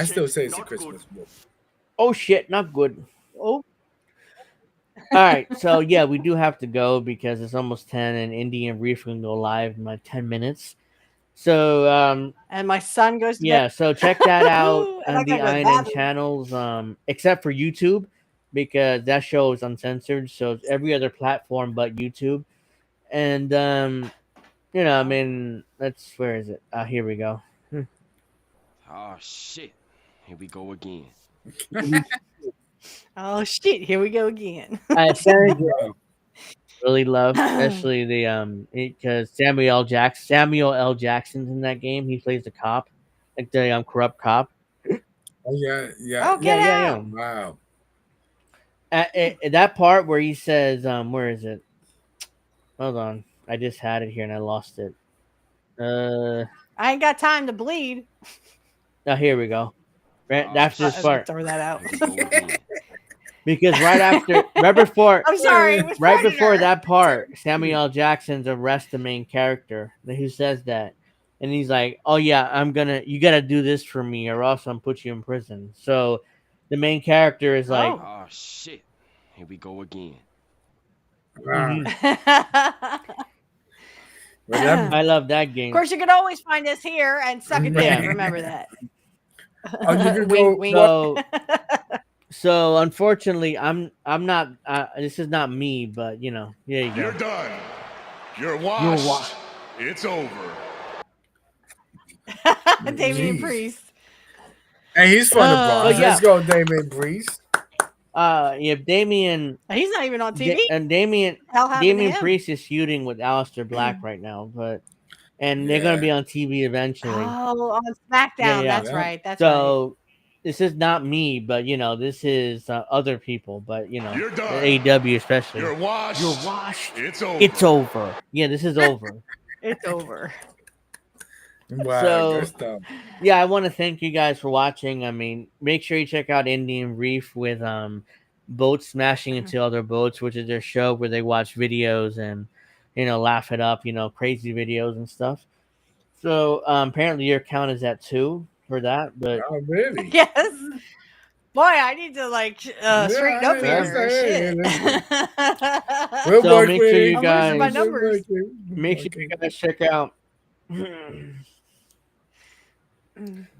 still say it's a Christmas movie. Oh shit, not good. Oh. All right, so yeah, we do have to go because it's almost 10, and Indy and Reef can go live in like 10 minutes. So and my son goes to bed. So check that out and on the INN channels, except for YouTube, because that show is uncensored, so it's every other platform but YouTube. And I mean, where is it? Here we go. Oh shit, here we go again. Oh shit, here we go again. I really love, especially the because Samuel L. Jackson's in that game. He plays the cop, like the corrupt cop. Oh yeah. Oh, get out! Wow. At that part where he says, where is it? Hold on, I just had it here and I lost it. I ain't got time to bleed. Oh, here we go. Right after this part. Throw that out. Because right before I'm sorry. Right before that part, Samuel L. Jackson's arrest the main character who says that. And he's like, oh yeah, you gotta do this for me or else I'm put you in prison. So the main character is like, oh shit, here we go again. I love that game. Of course, you can always find us here and suck a dick. Remember that. Wink, wink. So unfortunately, I'm not. This is not me, but there you go. You're done. You're washed. It's over. Damian Priest. And he's from the Bronx. Let's go, Damian Priest. Damian. He's not even on TV. And Damian Priest is feuding with Aleister Black right now, and they're going to be on TV eventually. Oh, on SmackDown. That's right. That's so, this is not me, but this is other people. But You're done. AEW especially. You're washed. You're washed. It's over. It's over. Yeah, this is over. It's over. Wow, So, good stuff. yeah, I want to thank you guys for watching. I mean, make sure you check out Indian Reef with boats smashing into other boats, which is their show where they watch videos and laugh it up, crazy videos and stuff. So apparently your count is at 2 for that, but Oh, really? Yes. Boy, I need to straighten up Yeah, here. Shit. We'll so work make with sure it. you I'm losing my guys numbers. make sure you guys check out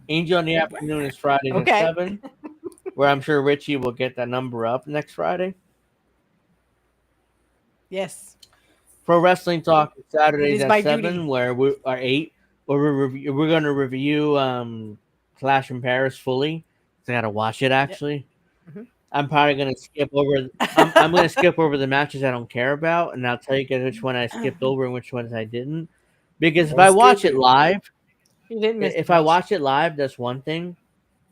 Angel in the Afternoon is Fridays Okay. at 7, where I'm sure Richie will get that number up next Friday. Yes. Pro Wrestling Talk is It Saturdays is at my 7, duty. where we are 8, where we're going to review Clash in Paris fully. So I got to watch it actually. Mhm. I'm probably going to skip over. I'm going to skip over the matches I don't care about, and I'll tell you guys which one I skipped over and which ones I didn't. Because if I watch it live, You didn't miss if much. I watch it live, that's one thing.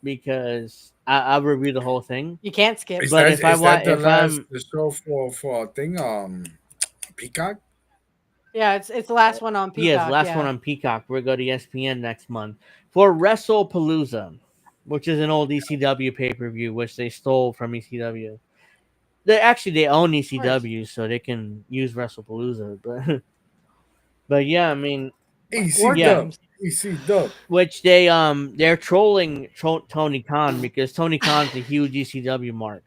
Because I'll review the whole thing. You can't skip. Is But that, if I is that watch, the if last I'm the show for thing Peacock? Yeah, it's the last one on Peacock. yes, last one on Peacock. We're going to ESPN next month for WrestlePalooza, which is an old ECW pay per view, which they stole from ECW. They own ECW, so they can use WrestlePalooza. But yeah, I mean, EC Dub. which they're trolling Tony Khan because Tony Khan's a huge ECW mark.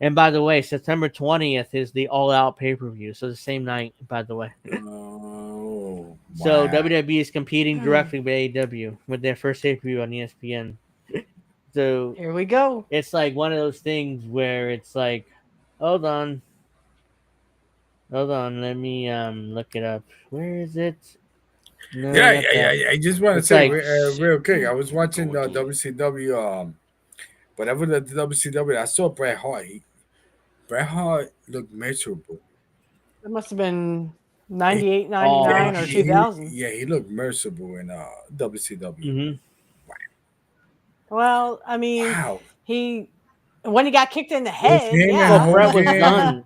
And by the way, September 20th is the All Out pay per view, so the same night. By the way, Oh, so wow. WWE is competing directly with AEW with their first pay per view on ESPN. So here we go. It's like one of those things where it's like, hold on, let me look it up. Where is it? No, Yeah, not that. I just want to It's say like- real quick. I was watching the WCW, whatever the WCW. I saw Bret Hart. Bret Hart looked miserable. It must have been 98, 99, or 2000. He looked miserable in WCW. Mm-hmm. Well, I mean, Wow. when he got kicked in the head, Well, Brett was done.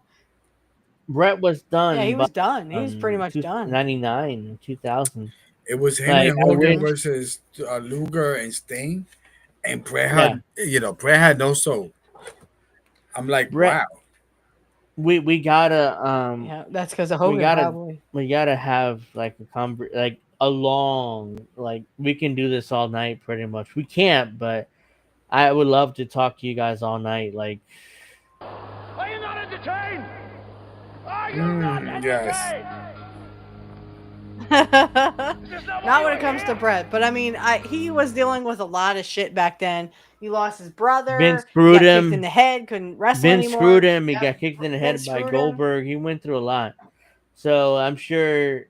Brett was done. Yeah, he was done. He was pretty much done. 99, 2000. It was him and Hogan versus Luger and Sting, and Bret had, Bret had no soul. I'm like, wow. We gotta yeah, that's because of Hogan. We gotta have like a long, like, we can do this all night pretty much. We can't, but I would love to talk to you guys all night. Like, Are you not entertained? Are you not entertained? Not when it comes to Brett, but I mean, he was dealing with a lot of shit back then. He lost his brother. Vince screwed he got him kicked in the head. Couldn't wrestle Vince anymore. screwed him. He Yep. got kicked in the head Vince by screwed Goldberg. He went through a lot. So I'm sure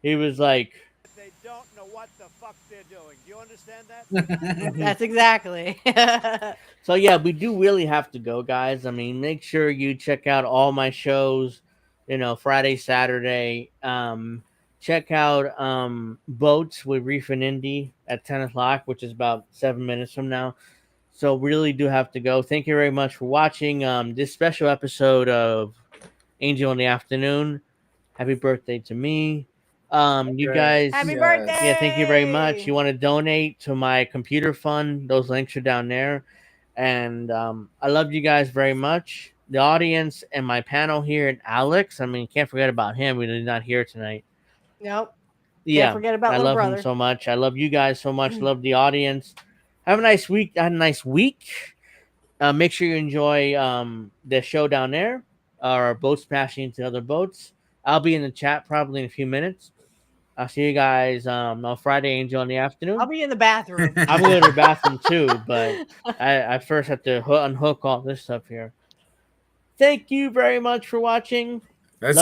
he was like, They don't know what the fuck they're doing. Do you understand that? That's exactly. So yeah, we do really have to go, guys. I mean, make sure you check out all my shows, Friday, Saturday. Check out Boats with Reef and Indy at 10 o'clock, which is about 7 minutes from now. So really do have to go. Thank you very much for watching this special episode of Angel in the Afternoon. Happy birthday to me. You guys, Happy birthday! Yeah, thank you very much. You want to donate to my computer fund? Those links are down there. And I love you guys very much. The audience and my panel here, and Alex. I mean, can't forget about him. He's not here tonight. Nope. Yeah, Can't forget about I little love brother. him so much. I love you guys so much. Love the audience. Have a nice week. Have a nice week. Make sure you enjoy the show down there. Our boat smashing into other boats. I'll be in the chat probably in a few minutes. I'll see you guys on Friday, Angel in the Afternoon. I'll be in the bathroom. I'm going to the bathroom too, but I first have to unhook all this stuff here. Thank you very much for watching. Let's